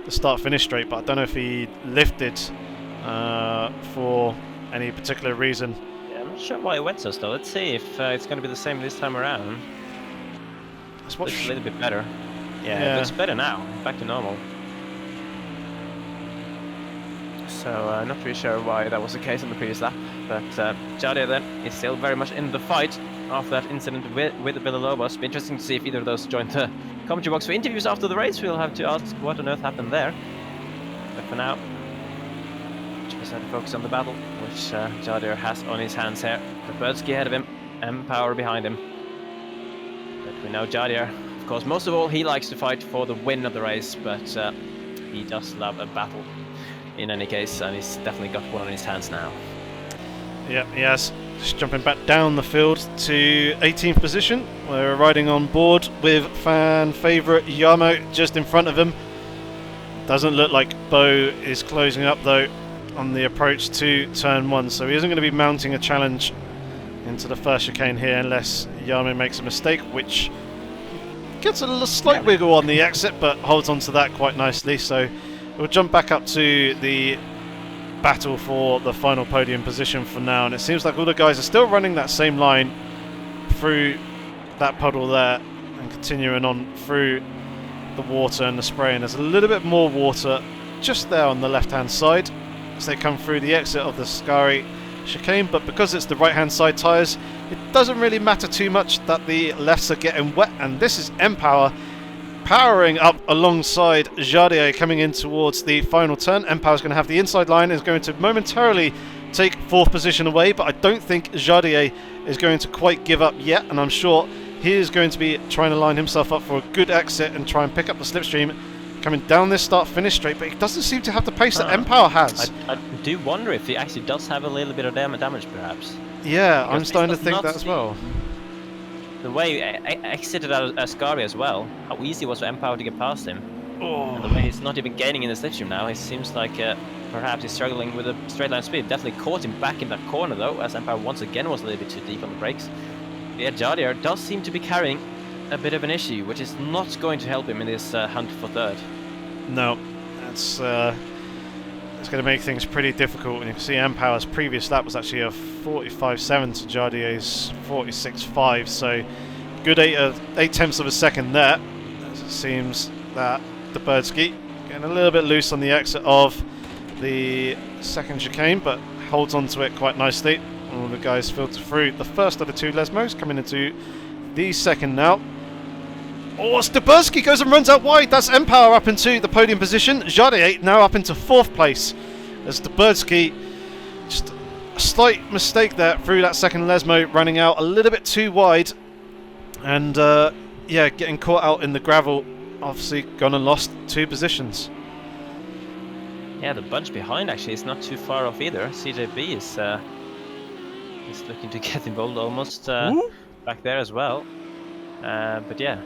the start-finish straight. But I don't know if he lifted for any particular reason. Yeah, I'm not sure why it went so slow. Let's see if it's going to be the same this time around. Looks a little bit better. Yeah, it looks better now. Back to normal. So not really sure why that was the case on the previous lap, but Jardier then is still very much in the fight after that incident with Villalobos. Be interesting to see if either of those join the commentary box for interviews after the race. We'll have to ask what on earth happened there. But for now, just have to focus on the battle, which Jardier has on his hands here. The Birdski ahead of him, Empower behind him. But we know Jardier, of course, most of all, he likes to fight for the win of the race, but he does love a battle in any case, and he's definitely got one on his hands now. Yep, he has. Just jumping back down the field to 18th position. We're riding on board with fan favourite Yamo just in front of him. Doesn't look like Bo is closing up though on the approach to turn 1, so he isn't going to be mounting a challenge into the first chicane here unless Yamo makes a mistake, which gets a slight wiggle on the exit but holds on to that quite nicely. So we'll jump back up to the battle for the final podium position for now, and it seems like all the guys are still running that same line through that puddle there and continuing on through the water and the spray, and there's a little bit more water just there on the left hand side as they come through the exit of the Scari chicane, but because it's the right hand side tyres, it doesn't really matter too much that the lefts are getting wet. And this is Empower powering up alongside Jardier coming in towards the final turn. Empower's going to have the inside line, is going to momentarily take 4th position away, but I don't think Jardier is going to quite give up yet, and I'm sure he is going to be trying to line himself up for a good exit and try and pick up the slipstream. Coming down this start-finish straight, but he doesn't seem to have the pace that Empower has. I do wonder if he actually does have a little bit of damage, perhaps. Yeah, Because I'm starting to think that as well. The way I exited out of Ascari as well, how easy it was for Empower to get past him. Oh. And the way he's not even gaining in the slipstream now, it seems like perhaps he's struggling with a straight line speed. Definitely caught him back in that corner though, as Empower once again was a little bit too deep on the brakes. Yeah, Jardier does seem to be carrying a bit of an issue, which is not going to help him in this hunt for third. No, that's going to make things pretty difficult. And you can see Empower's previous lap was actually a 45.7 to Jardier's 46.5, so good 8/10 of a second there. As it seems that Dubirsky getting a little bit loose on the exit of the second chicane, but holds on to it quite nicely. All the guys filter through the first of the two Lesmos, coming into the second now. Oh, Dubirsky goes and runs out wide. That's Empower up into the podium position. Jardier now up into 4th place. As Dubirsky, just a slight mistake there through that second Lesmo, running out a little bit too wide. And yeah, getting caught out in the gravel. Obviously gone and lost 2 positions. Yeah, the bunch behind actually is not too far off either. CJB is looking to get involved almost back there as well. But yeah,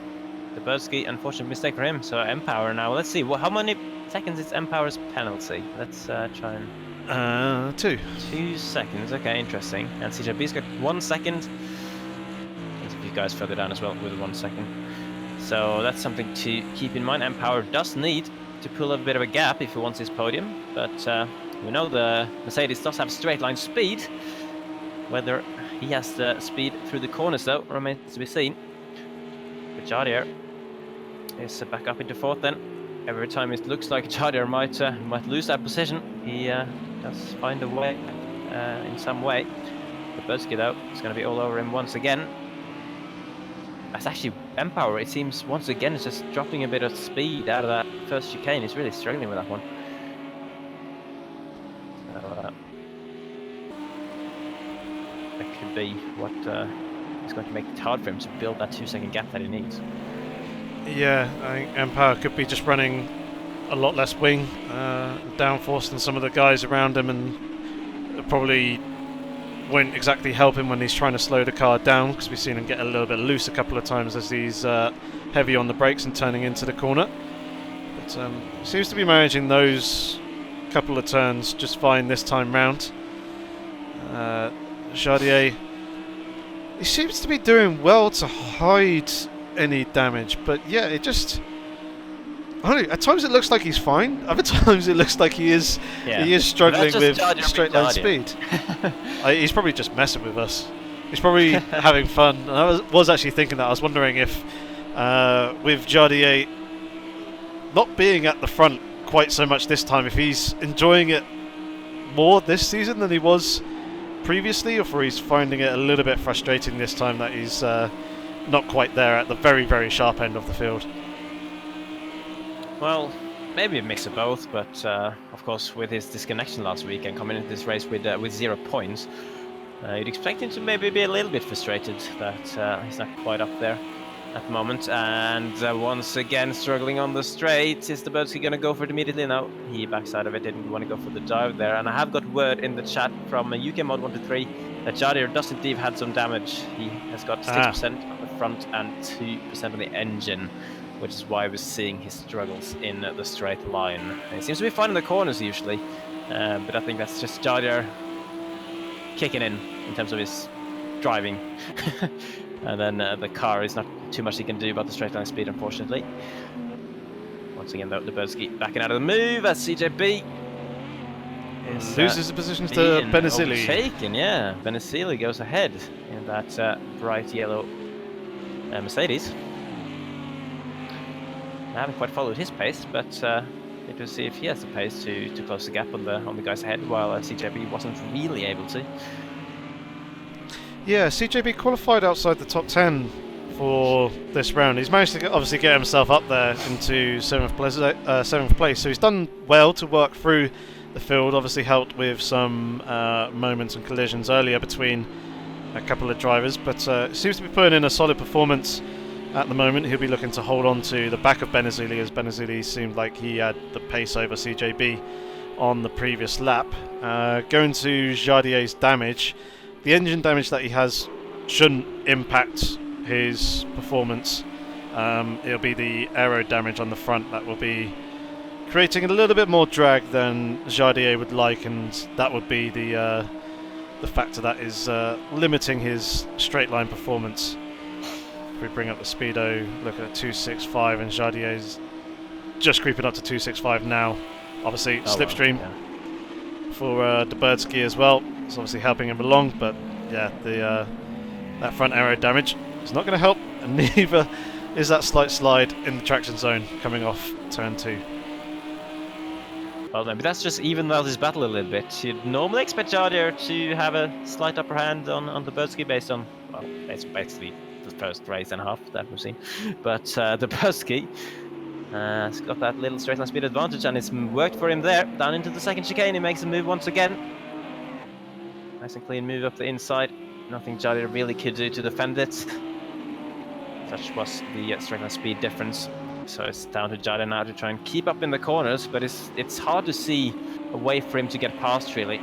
Dubirsky, unfortunate mistake for him. So Empower now. Let's see. Well, how many seconds is Empower's penalty? Let's try and 2. 2 seconds. Okay, interesting. And CJB's got 1 second. There's a few guys further down as well with 1 second. So that's something to keep in mind. Empower does need to pull a bit of a gap if he wants his podium, but we know the Mercedes does have straight line speed. Whether he has the speed through the corners though remains to be seen. But Jardier is back up into 4th then. Every time it looks like Jardier might lose that position, he does find a way in some way. Dubirsky though is going to be all over him once again. That's actually Empower, it seems once again is just dropping a bit of speed out of that first chicane. He's really struggling with that one. So, that could be what is going to make it hard for him to build that 2-second gap that he needs. Yeah, I think Empower could be just running a lot less wing downforce than some of the guys around him, and probably won't exactly help him when he's trying to slow the car down, because we've seen him get a little bit loose a couple of times as he's heavy on the brakes and turning into the corner. But seems to be managing those couple of turns just fine this time round. Jardier, he seems to be doing well to hide any damage, but yeah, it just, I don't know, at times it looks like he's fine, other times it looks like he is struggling with straight line speed. He's probably just messing with us. He's probably having fun. And I was actually thinking that. I was wondering if with Jardier not being at the front quite so much this time, if he's enjoying it more this season than he was previously, or if he's finding it a little bit frustrating this time that he's not quite there at the very, very sharp end of the field. Well, maybe a mix of both, but of course with his disconnection last week and coming into this race with 0 points, you'd expect him to maybe be a little bit frustrated that he's not quite up there at the moment. And once again struggling on the straight. Is Dubirsky going to go for it immediately? No, he backs out of it, didn't want to go for the dive there. And I have got word in the chat from UK Mod 123 that Jardier does indeed have some damage. He has got 6% on the front and 2% on the engine, which is why we're seeing his struggles in the straight line. And he seems to be fine in the corners usually, but I think that's just Jardier kicking in terms of his driving. And then the car is not too much he can do about the straight line speed, unfortunately. Once again though, Dubirsky backing out of the move as CJB loses the positions to Benazili. Shaken, yeah. Benazili goes ahead in that bright yellow Mercedes. I haven't quite followed his pace, but it will see if he has the pace to close the gap on the guys ahead, while CJB wasn't really able to. Yeah, CJB qualified outside the top 10 for this round. He's managed to obviously get himself up there into 7th place, so he's done well to work through the field. Obviously helped with some moments and collisions earlier between a couple of drivers, but seems to be putting in a solid performance at the moment. He'll be looking to hold on to the back of Benazili, as Benazili seemed like he had the pace over CJB on the previous lap. Going to Jardier's damage, the engine damage that he has shouldn't impact his performance. It'll be the aero damage on the front that will be creating a little bit more drag than Jardier would like, and that would be the factor that is limiting his straight line performance. If we bring up the speedo, look at 265, and Jardier's just creeping up to 265 now. Obviously, slipstream for Dubirsky as well. It's obviously helping him along, but yeah, that front aero damage is not going to help, and neither is that slight slide in the traction zone coming off turn 2. Well, maybe that's just evened out his battle a little bit. You'd normally expect Jardier to have a slight upper hand on Dubirsky based on, well, basically the first race and a half that we've seen. But Dubirsky has got that little straight line speed advantage, and it's worked for him there. Down into the second chicane, he makes a move once again. Nice and clean move up the inside. Nothing Jardier really could do to defend it. Such was the straight line speed difference. So it's down to Jardier now to try and keep up in the corners, but it's hard to see a way for him to get past, really,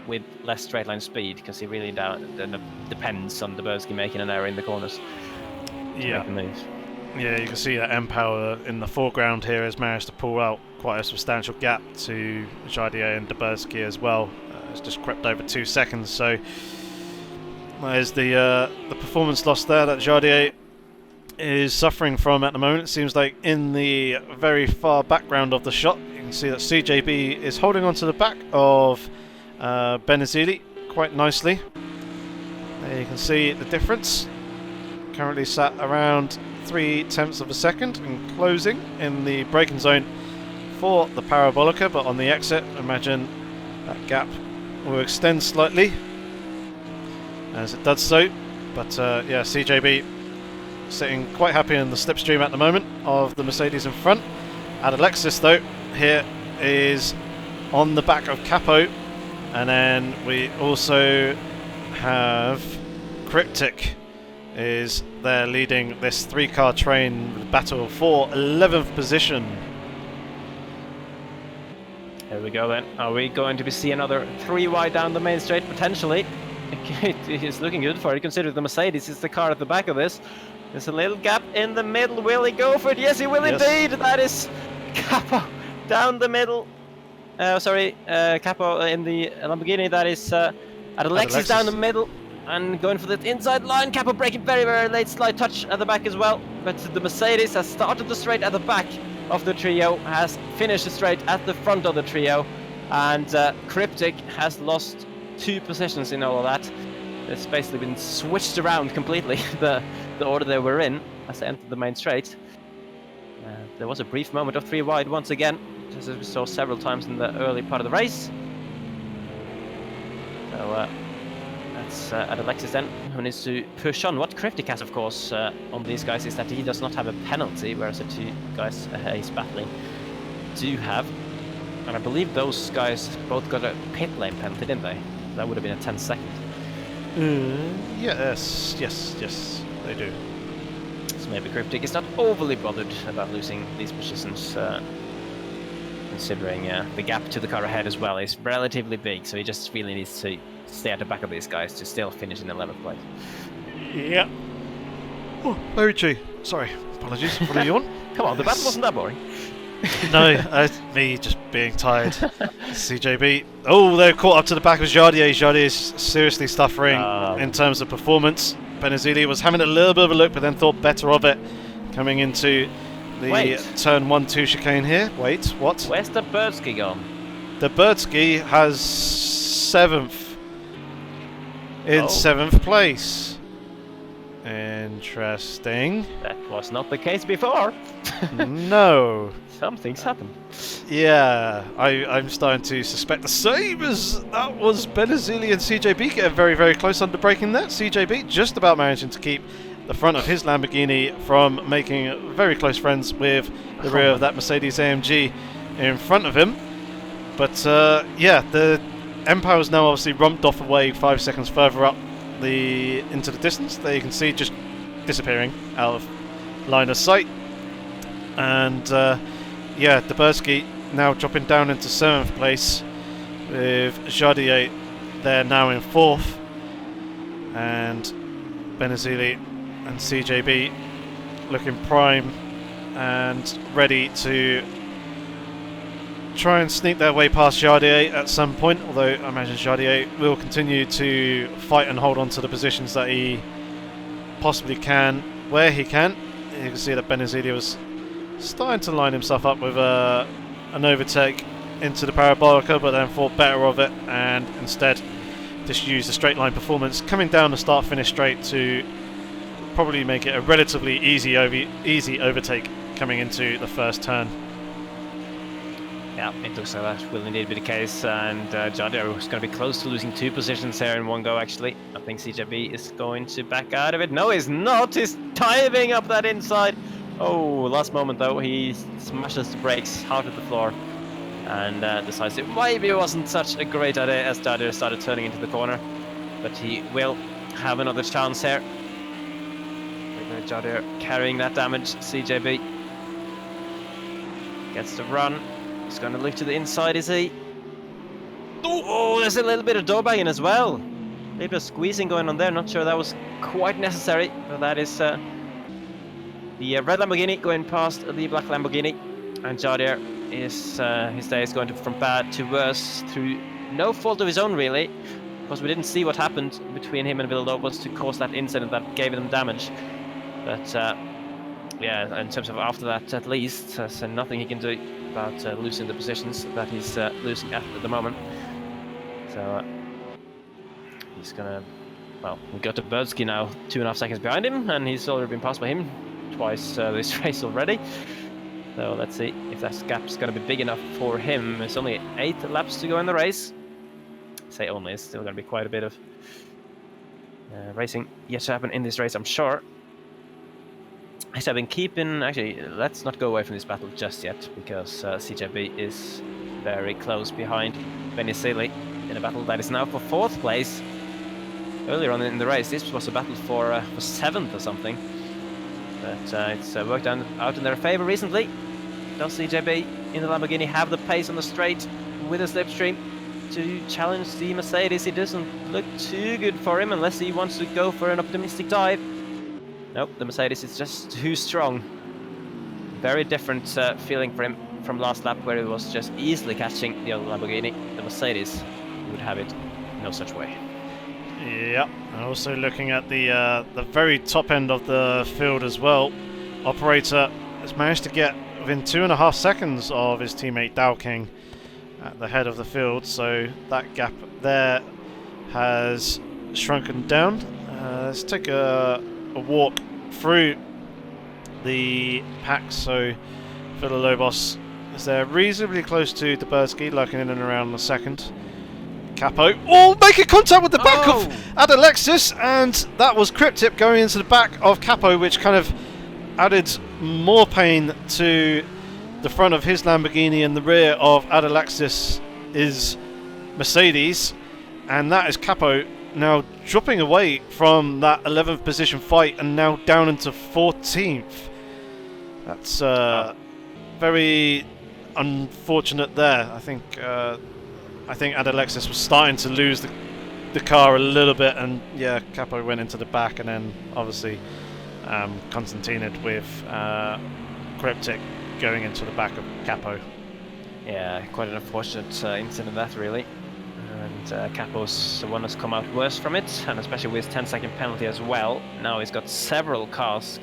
with less straight line speed, because he really depends on Dubirsky making an error in the corners to make a move. Yeah, you can see that M-Power in the foreground here has managed to pull out quite a substantial gap to Jardier and Dubirsky as well. It's just crept over 2 seconds, so there's the performance loss there that Jardier is suffering from at the moment. It seems like in the very far background of the shot, you can see that CJB is holding on to the back of Benazili quite nicely. There you can see the difference. Currently sat around 0.3 of a second and closing in the braking zone for the Parabolica, but on the exit, imagine that gap will extend slightly as it does so. But yeah, CJB sitting quite happy in the slipstream at the moment of the Mercedes in front. Alexis though here is on the back of Capo, and then we also have Cryptic is there leading this 3-car train battle for 11th position. Here we go then. Are we going to see another 3 wide down the main straight? Potentially. It is looking good for it, considering the Mercedes is the car at the back of this. There's a little gap in the middle. Will he go for it? Yes, he will indeed. That is Capo down the middle. Capo in the Lamborghini. That is Alexis down the middle and going for the inside line. Capo braking very, very late. Slight touch at the back as well. But the Mercedes has started the straight at the back of the trio, has finished the straight at the front of the trio, and Cryptic has lost 2 positions in all of that. It's basically been switched around completely, the order they were in as they entered the main straight. There was a brief moment of 3 wide once again, just as we saw several times in the early part of the race. So that's at Alexis then, who needs to push on. What Cryptic has, of course, on these guys is that he does not have a penalty, whereas the 2 guys he's battling do have. And I believe those guys both got a pit lane penalty, didn't they? That would have been a 10-second. Yes, they do. So maybe Cryptic is not overly bothered about losing these positions, considering the gap to the car ahead as well is relatively big, so he just really needs to stay at the back of these guys to still finish in 11th place. Yeah. Oh, very true. Sorry, apologies for the yawn. Come on, the battle wasn't that boring. No, me just being tired. CJB. Oh, they're caught up to the back of Jardier. Jardier is seriously suffering in terms of performance. Benazili was having a little bit of a look, but then thought better of it coming into the turn 1-2 chicane here. Wait, what? Where's the Dubirsky gone? The Dubirsky has 7th in 7th place. Interesting. That was not the case before. No. Something's happened. Yeah, I'm starting to suspect the same, as that was Benazili and CJB getting very, very close under braking there. CJB just about managing to keep the front of his Lamborghini from making very close friends with the rear of that Mercedes AMG in front of him. But yeah, the Empower's now obviously romped off away 5 seconds further up into the distance. There you can see just disappearing out of line of sight. And yeah, Dubirsky now dropping down into 7th place with Jardier there now in 4th, and Benazili and CJB looking prime and ready to try and sneak their way past Jardier at some point, although I imagine Jardier will continue to fight and hold on to the positions that he possibly can where he can. You can see that Benazili was starting to line himself up with an overtake into the Parabolica, but then thought better of it and instead just used the straight line performance coming down the start finish straight to probably make it a relatively easy overtake coming into the first turn. Yeah, it looks like that will indeed be the case, and Jardier is going to be close to losing 2 positions here in one go, actually. I think CJB is going to back out of it. No, he's not! He's diving up that inside! Oh, last moment though, he smashes the brakes hard at the floor and decides it maybe wasn't such a great idea as Jardier started turning into the corner. But he will have another chance here. With Jardier carrying that damage, CJB gets the run. He's going to look to the inside, is he? Oh, there's a little bit of door banging as well. A little bit of squeezing going on there. Not sure that was quite necessary, but that is the red Lamborghini going past the black Lamborghini, and Jardier is his day is going from bad to worse through no fault of his own, really, because we didn't see what happened between him and Villalobos to cause that incident that gave him damage. But yeah, in terms of after that, at least, there's nothing he can do about losing the positions that he's losing at the moment. So he's gonna, well, we got to Dubirsky now 2.5 seconds behind him, and he's already been passed by him twice this race already. So let's see if that gap's going to be big enough for him. It's only 8 laps to go in the race. I say only, it's still going to be quite a bit of racing yet to happen in this race, I'm sure. Actually, I've been keeping... Actually, let's not go away from this battle just yet, because CJB is very close behind Benazili in a battle that is now for 4th place. Earlier on in the race, this was a battle for 7th or something. But it's worked out in their favor recently. Does CJB in the Lamborghini have the pace on the straight with a slipstream to challenge the Mercedes? It doesn't look too good for him unless he wants to go for an optimistic dive. Nope, the Mercedes is just too strong. Very different feeling for him from last lap, where he was just easily catching the other Lamborghini. The Mercedes would have it no such way. Yeah, and also looking at the very top end of the field as well. Operator has managed to get within 2.5 seconds of his teammate Dowking at the head of the field, so that gap there has shrunken down. Let's take a walk through the pack. So Villalobos is there reasonably close to Dubirsky, lurking in and around the second. Capo, making contact with the back of Adalexis, and that was Cryptip going into the back of Capo, which kind of added more pain to the front of his Lamborghini and the rear of Adalexis is Mercedes, and that is Capo now dropping away from that 11th position fight and now down into 14th. That's very unfortunate there. I think Adalexis was starting to lose the car a little bit, and yeah, Capo went into the back, and then obviously Constantined with Cryptic going into the back of Capo. Yeah, quite an unfortunate incident that, really. And Capo's the one that's come out worse from it, and especially with 10-second penalty as well. Now he's got several cars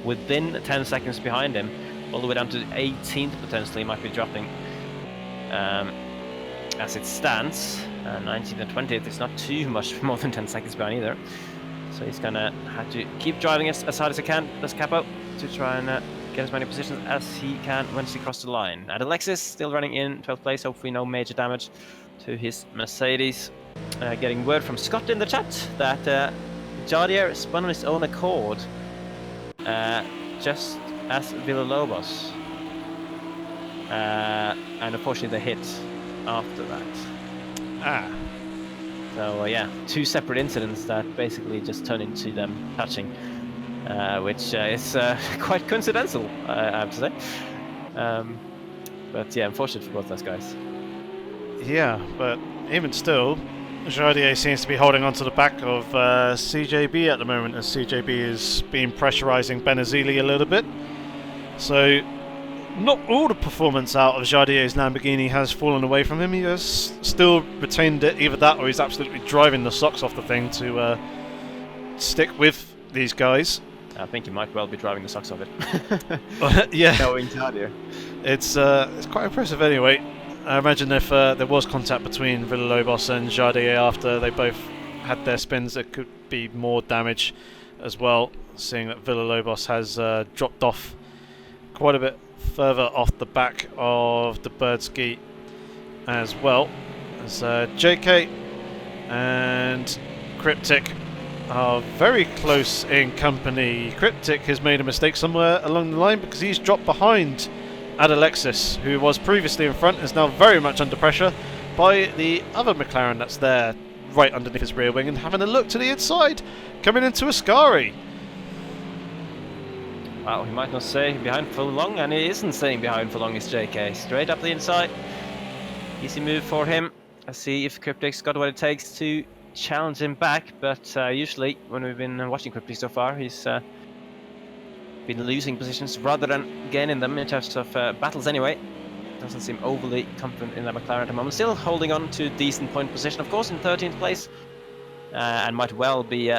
within 10 seconds behind him, all the way down to 18th potentially, might be dropping. As it stands, 19th and 20th is not too much more than 10 seconds behind either. So he's gonna have to keep driving as hard as he can, does Capo, to try and get as many positions as he can once he crosses the line. And Alexis still running in 12th place, hopefully no major damage to his Mercedes. Getting word from Scott in the chat that Jardier spun on his own accord, just as Villalobos. And unfortunately they hit after that. So yeah, two separate incidents that basically just turn into them touching, which is quite coincidental, I have to say. But yeah, unfortunate for both those guys. Yeah, but even still, Jardier seems to be holding on to the back of CJB at the moment, as CJB is being pressurising Benazili a little bit. So, not all the performance out of Jardier's Lamborghini has fallen away from him. He has still retained it, either that or he's absolutely driving the socks off the thing to stick with these guys. I think he might well be driving the socks off it. Yeah, Knowing Jardier. it's quite impressive anyway. I imagine if there was contact between Villalobos and Jardier after they both had their spins, there could be more damage as well, seeing that Villalobos has dropped off quite a bit further off the back of the Birdski as well. As JK and Cryptic are very close in company. Cryptic has made a mistake somewhere along the line because he's dropped behind Adalexis, who was previously in front, is now very much under pressure by the other McLaren that's there right underneath his rear wing, and having a look to the inside, coming into Ascari. Well, he might not stay behind for long, and he isn't staying behind for long, is JK. Straight up the inside. Easy move for him. Let's see if Cryptic's got what it takes to challenge him back, but usually when we've been watching Cryptic so far, he's been losing positions rather than gaining them in terms of battles anyway. Doesn't seem overly confident in that McLaren at the moment. Still holding on to decent point position, of course, in 13th place, and might well be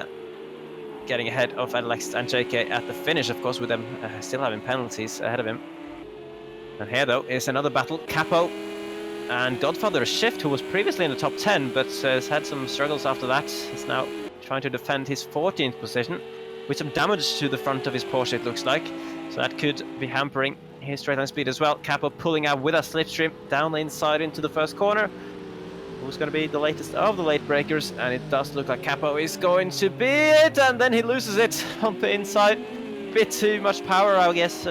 getting ahead of Adalexis and JK at the finish, of course, with them still having penalties ahead of him. And here, though, is another battle. Capo and Godfather Shift, who was previously in the top 10, but has had some struggles after that. He's now trying to defend his 14th position, with some damage to the front of his Porsche, it looks like. So that could be hampering his straight line speed as well. Capo pulling out with a slipstream down the inside into the first corner. Who's going to be the latest of the late breakers? And it does look like Capo is going to be it, and then he loses it on the inside. Bit too much power, I guess.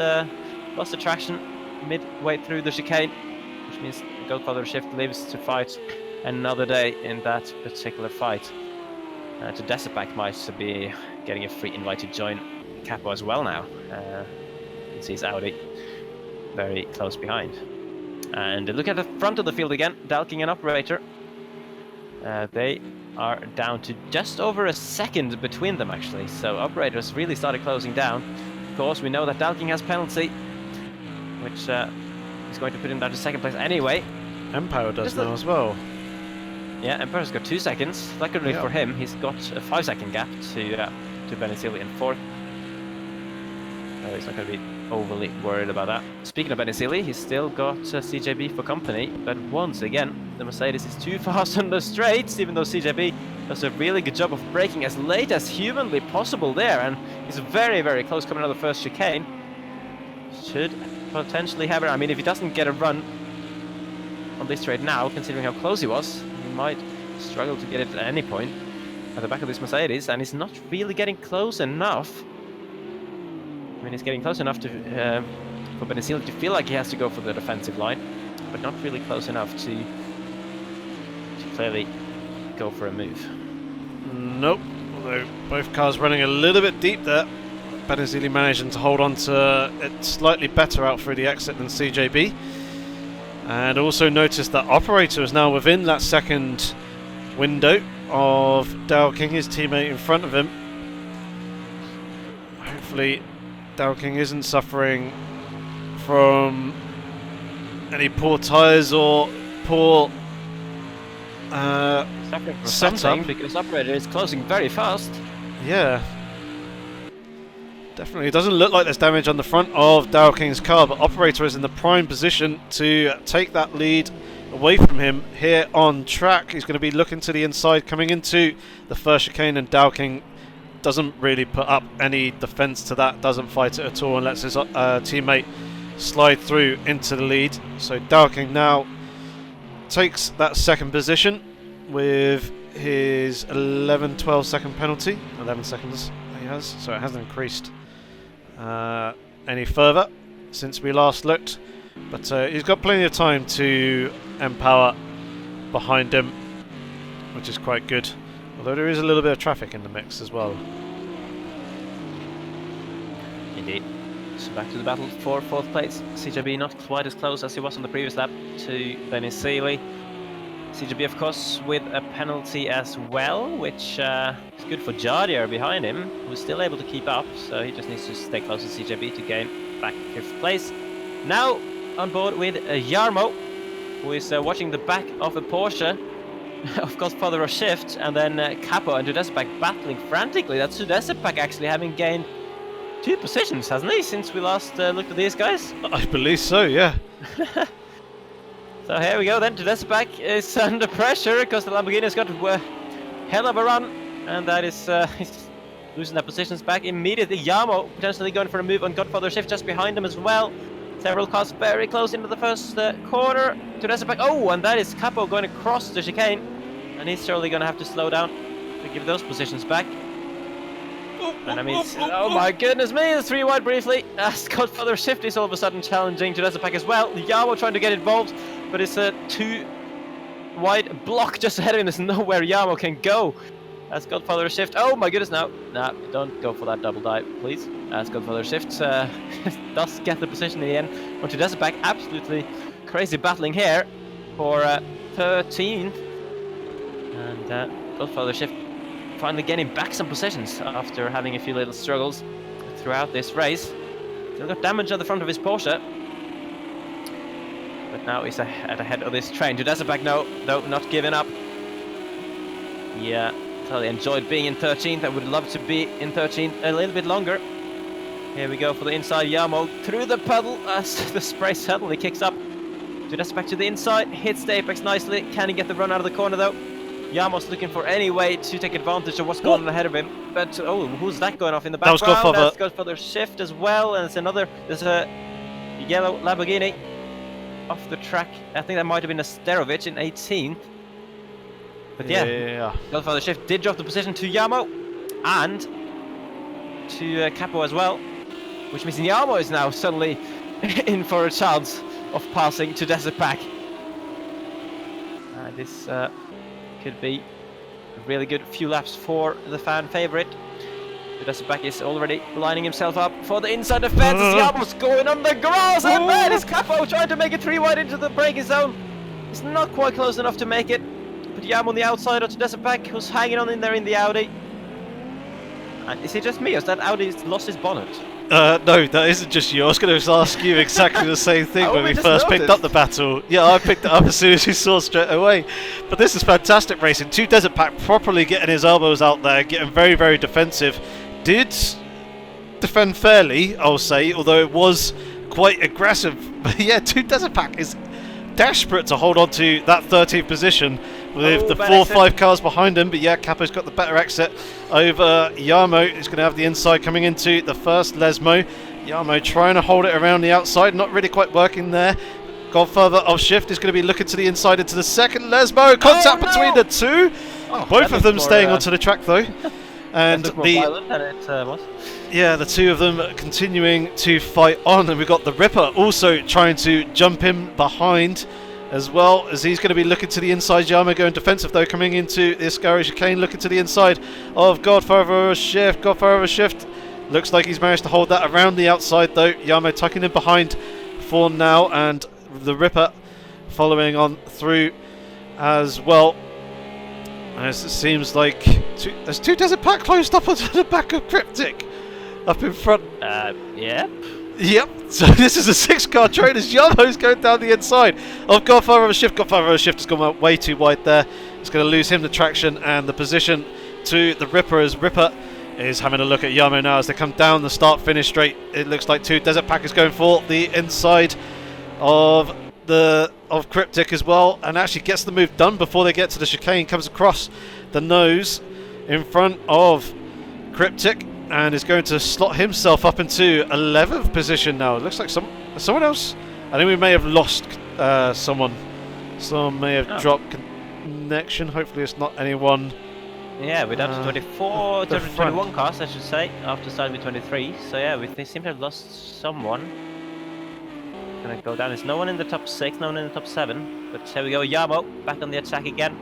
Lost the traction midway through the chicane, which means Godfather Shift lives to fight another day in that particular fight. To Decipac might be getting a free invite to join Capo as well now. You can see his Audi very close behind. And look at the front of the field again, Dalking and Operator. They are down to just over a second between them, actually. So Operators really started closing down. Of course, we know that Dalking has penalty, which is going to put him down to second place anyway. Empower does now as well. Yeah, Emperor's got 2 seconds. Luckily for him, he's got a 5-second gap to Benazili in fourth. So he's not going to be overly worried about that. Speaking of Benazili, he's still got CJB for company, but once again, the Mercedes is too fast on the straights, even though CJB does a really good job of braking as late as humanly possible there, and he's very, very close coming out of the first chicane. Should potentially have it. I mean, if he doesn't get a run on this straight now, considering how close he was, he might struggle to get it at any point at the back of this Mercedes, and he's not really getting close enough. I mean, he's getting close enough to for Benazili to feel like he has to go for the defensive line, but not really close enough to clearly go for a move. Nope, although both cars running a little bit deep there. Benazili managing to hold on to it slightly better out through the exit than CJB. And also notice that Operator is now within that second window of Dow King, his teammate in front of him. Hopefully Dow King isn't suffering from any poor tyres or poor Suffering from setup, something, because Operator is closing very fast. Yeah, definitely. It doesn't look like there's damage on the front of Dow King's car, but Operator is in the prime position to take that lead away from him here on track. He's going to be looking to the inside coming into the first chicane, and Dow King doesn't really put up any defence to that, doesn't fight it at all, and lets his teammate slide through into the lead. So Dow King now takes that second position with his 12 second penalty. 11 seconds he has, so it hasn't increased any further since we last looked, but he's got plenty of time to empower behind him which is quite good. Although there is a little bit of traffic in the mix as well. Indeed. So back to the battle for 4th place. CJB not quite as close as he was on the previous lap to Benny Seeley. CJB, of course, with a penalty as well, which is good for Jardier behind him, who's still able to keep up, so he just needs to stay close to CJB to gain back 5th place. Now on board with Jarmo, who is watching the back of a Porsche, of course, Father of Shift, and then Capo and Tudesepak battling frantically. That's Tudesepak actually having gained 2 positions, hasn't he, since we last looked at these guys? I believe so, yeah. So here we go then, Tudesepak is under pressure because the Lamborghini's got a hell of a run, and that is he's losing their positions back immediately. Jarmo potentially going for a move on Godfather Shift just behind him as well. Several cars very close into the first corner. Tudesepak, oh, and that is Capo going across the chicane, and he's surely going to have to slow down to give those positions back. And I mean, oh my goodness me, it's 3 wide briefly. Godfather Shift is all of a sudden challenging Tudesepak as well. Jarmo trying to get involved, but it's a 2 wide block just ahead of him. There's nowhere Jarmo can go. As Godfather Shift, oh my goodness, no, don't go for that double dive, please. As Godfather Shift does get the position in the end. On Tudesepak, absolutely crazy battling here for 13th. And Godfather Shift finally getting back some positions after having a few little struggles throughout this race. Still got damage on the front of his Porsche, but now he's ahead of this train. Tudesepak, no, not giving up. Yeah, totally enjoyed being in 13th. I would love to be in 13th a little bit longer. Here we go for the inside. Jarmo through the puddle as the spray suddenly kicks up. Tudesepak to the inside, hits the apex nicely. Can he get the run out of the corner though? Jarmo's looking for any way to take advantage of what's going on ahead of him. But, oh, who's that going off in the background? That's Godfather Shift as well, and there's a yellow Lamborghini off the track. I think that might have been a Sterovic in 18th. But yeah. Godfather Shift did drop the position to Jarmo and to Capo as well, which means Jarmo is now suddenly in for a chance of passing Tudesepak. This could be a really good few laps for the fan favourite. Tudesepak is already lining himself up for the inside defence. Jarmo's going on the grass, and there is Capo trying to make it 3 wide into the braking zone. He's not quite close enough to make it, but Jarmo on the outside of Tudesepak, who's hanging on in there in the Audi. And is it just me, or has that Audi lost his bonnet? No, that isn't just you. I was going to ask you exactly the same thing when we first picked up the battle. Yeah, I picked it up as soon as you saw straight away. But this is fantastic racing. Tudesepak properly getting his elbows out there, getting very, very defensive. Did defend fairly, I'll say, although it was quite aggressive. But yeah, Tudesepak is desperate to hold on to that 13th position with the 4 or 5 cars behind him. But yeah, Capo's got the better exit over Jarmo. He's going to have the inside coming into the first Lesmo. Jarmo trying to hold it around the outside, not really quite working there. Godfather of Shift is going to be looking to the inside into the second Lesmo. Contact between the two. Both of them staying onto the track though. And the two of them continuing to fight on, and we've got the Ripper also trying to jump him behind, as well as he's going to be looking to the inside. Jarmo going defensive though, coming into this garage chicane, looking to the inside of Godfather of Shift. Godfather of Shift looks like he's managed to hold that around the outside though. Jarmo tucking in behind for now, and the Ripper following on through as well. As it seems like there's Tudesepak closed up onto the back of Cryptic up in front. Yep. So this is a 6-car train as Jarmo's going down the inside of Godfather of a Shift. Godfather of a Shift has gone way too wide there. It's going to lose him the traction and the position to the Ripper, as Ripper is having a look at Jarmo now as they come down the start-finish straight. It looks like Tudesepak is going for the inside of Cryptic as well, and actually gets the move done before they get to the chicane. Comes across the nose in front of Cryptic and is going to slot himself up into 11th position now. It looks like someone else. I think we may have lost someone. Someone may have dropped connection. Hopefully it's not anyone. Yeah, we're down to 24, 21 cars, I should say, after starting with 23. So yeah, they seem to have lost someone. Gonna go down. There's no one in the top 6, no one in the top 7. But here we go, Jarmo back on the attack again.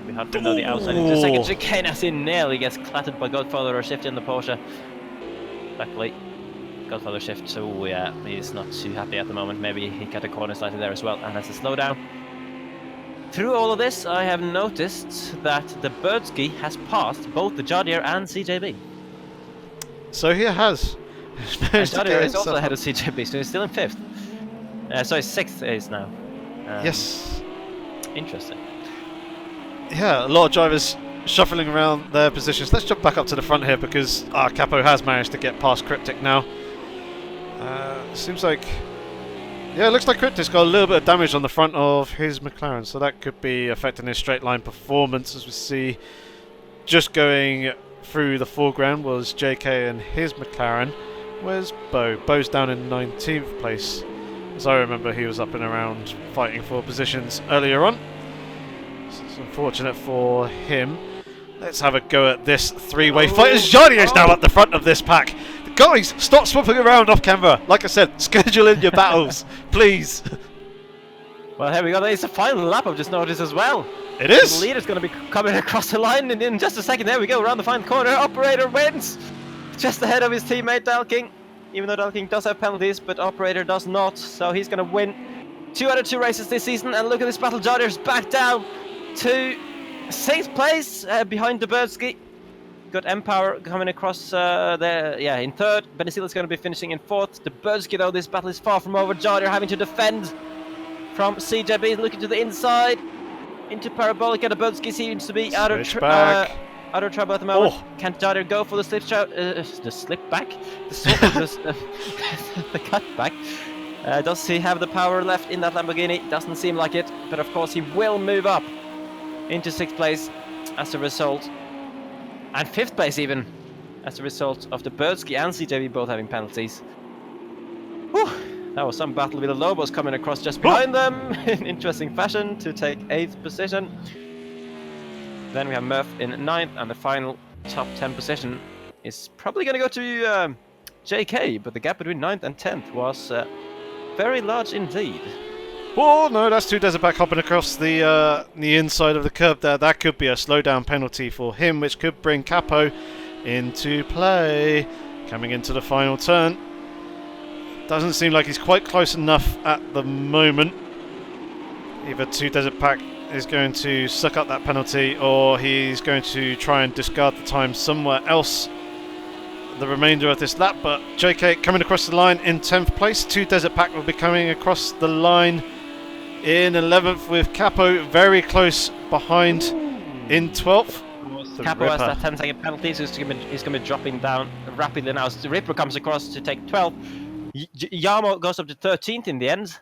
We hard to know the outside into the second chicane as he nearly gets clattered by Godfather or Shift in the Porsche. Luckily, Godfather Shift, so yeah, he's not too happy at the moment. Maybe he cut a corner slightly there as well, and has a slowdown. Through all of this, I have noticed that the Birdski has passed both the Jadier and CJB. So he has. Jadier is also ahead of CJB, so he's still in 5th. Sorry, 6th is now. Yes. Interesting. Yeah, a lot of drivers shuffling around their positions. Let's jump back up to the front here because Capo has managed to get past Cryptic now. Seems like... Yeah, it looks like Cryptic's got a little bit of damage on the front of his McLaren, so that could be affecting his straight line performance. As we see, just going through the foreground was JK and his McLaren. Where's Bo? Bo's down in 19th place. As I remember, he was up and around fighting for positions earlier on. So it's unfortunate for him. Let's have a go at this three-way fight as Jadier's now at the front of this pack. Guys, stop swapping around off camera. Like I said, schedule in your battles, please. Well, here we go. It's the final lap, I've just noticed as well. It is. The leader's going to be coming across the line in just a second. There we go, around the final corner. Operator wins. Just ahead of his teammate Dalking. Even though Dalking does have penalties, but Operator does not. So he's going to win 2 out of 2 races this season. And look at this battle. Jadier's back down to 6th place behind the Birdski. Got Empower coming across there, yeah, in 3rd. Benicil is going to be finishing in 4th. The Birdski, though, this battle is far from over. Jadier having to defend from CJB, looking to the inside into Parabolica. The Birdski seems to be out of trouble at the moment. Oh. Can Jadier go for the slip back? The cut back. Does he have the power left in that Lamborghini? Doesn't seem like it, but of course he will move up into 6th place as a result. And 5th place even, as a result of the Birdski and CJB both having penalties. Whew, that was some battle with the Lobos coming across just behind them in interesting fashion to take 8th position. Then we have Murph in 9th, and the final top 10 position is probably going to go to JK, but the gap between 9th and 10th was very large indeed. Oh no, that's 2 Desert Pack hopping across the inside of the curb there. That could be a slowdown penalty for him, which could bring Capo into play. Coming into the final turn. Doesn't seem like he's quite close enough at the moment. Either 2 Desert Pack is going to suck up that penalty, or he's going to try and discard the time somewhere else the remainder of this lap. But JK coming across the line in 10th place. 2 Desert Pack will be coming across the line in 11th with Capo very close behind in 12th. Capo has that 10-second penalty, so he's going to be dropping down rapidly now. So the Ripper comes across to take 12th. Yamo goes up to 13th in the end.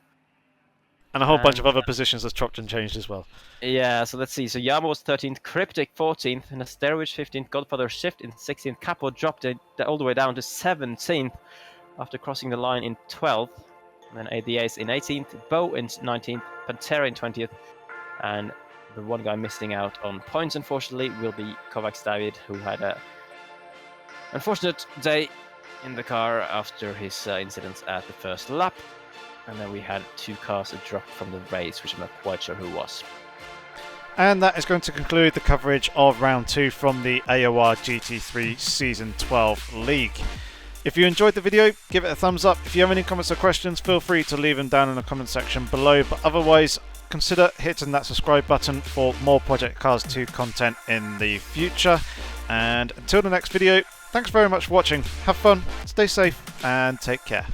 And a whole bunch of other positions has chopped and changed as well. Yeah, so let's see. So Yamo was 13th, Cryptic 14th, and Asterovich 15th, Godfather Shift in 16th. Capo dropped it all the way down to 17th after crossing the line in 12th. And then ADA's in 18th, Bo in 19th, Pantera in 20th, and the one guy missing out on points, unfortunately, will be Kovacs David, who had a unfortunate day in the car after his incidents at the first lap. And then we had 2 cars that dropped from the race, which I'm not quite sure who was. And that is going to conclude the coverage of round 2 from the AOR GT3 Season 12 League. If you enjoyed the video, give it a thumbs up. If you have any comments or questions, feel free to leave them down in the comment section below. But otherwise, consider hitting that subscribe button for more Project Cars 2 content in the future. And until the next video, thanks very much for watching. Have fun, stay safe, and take care.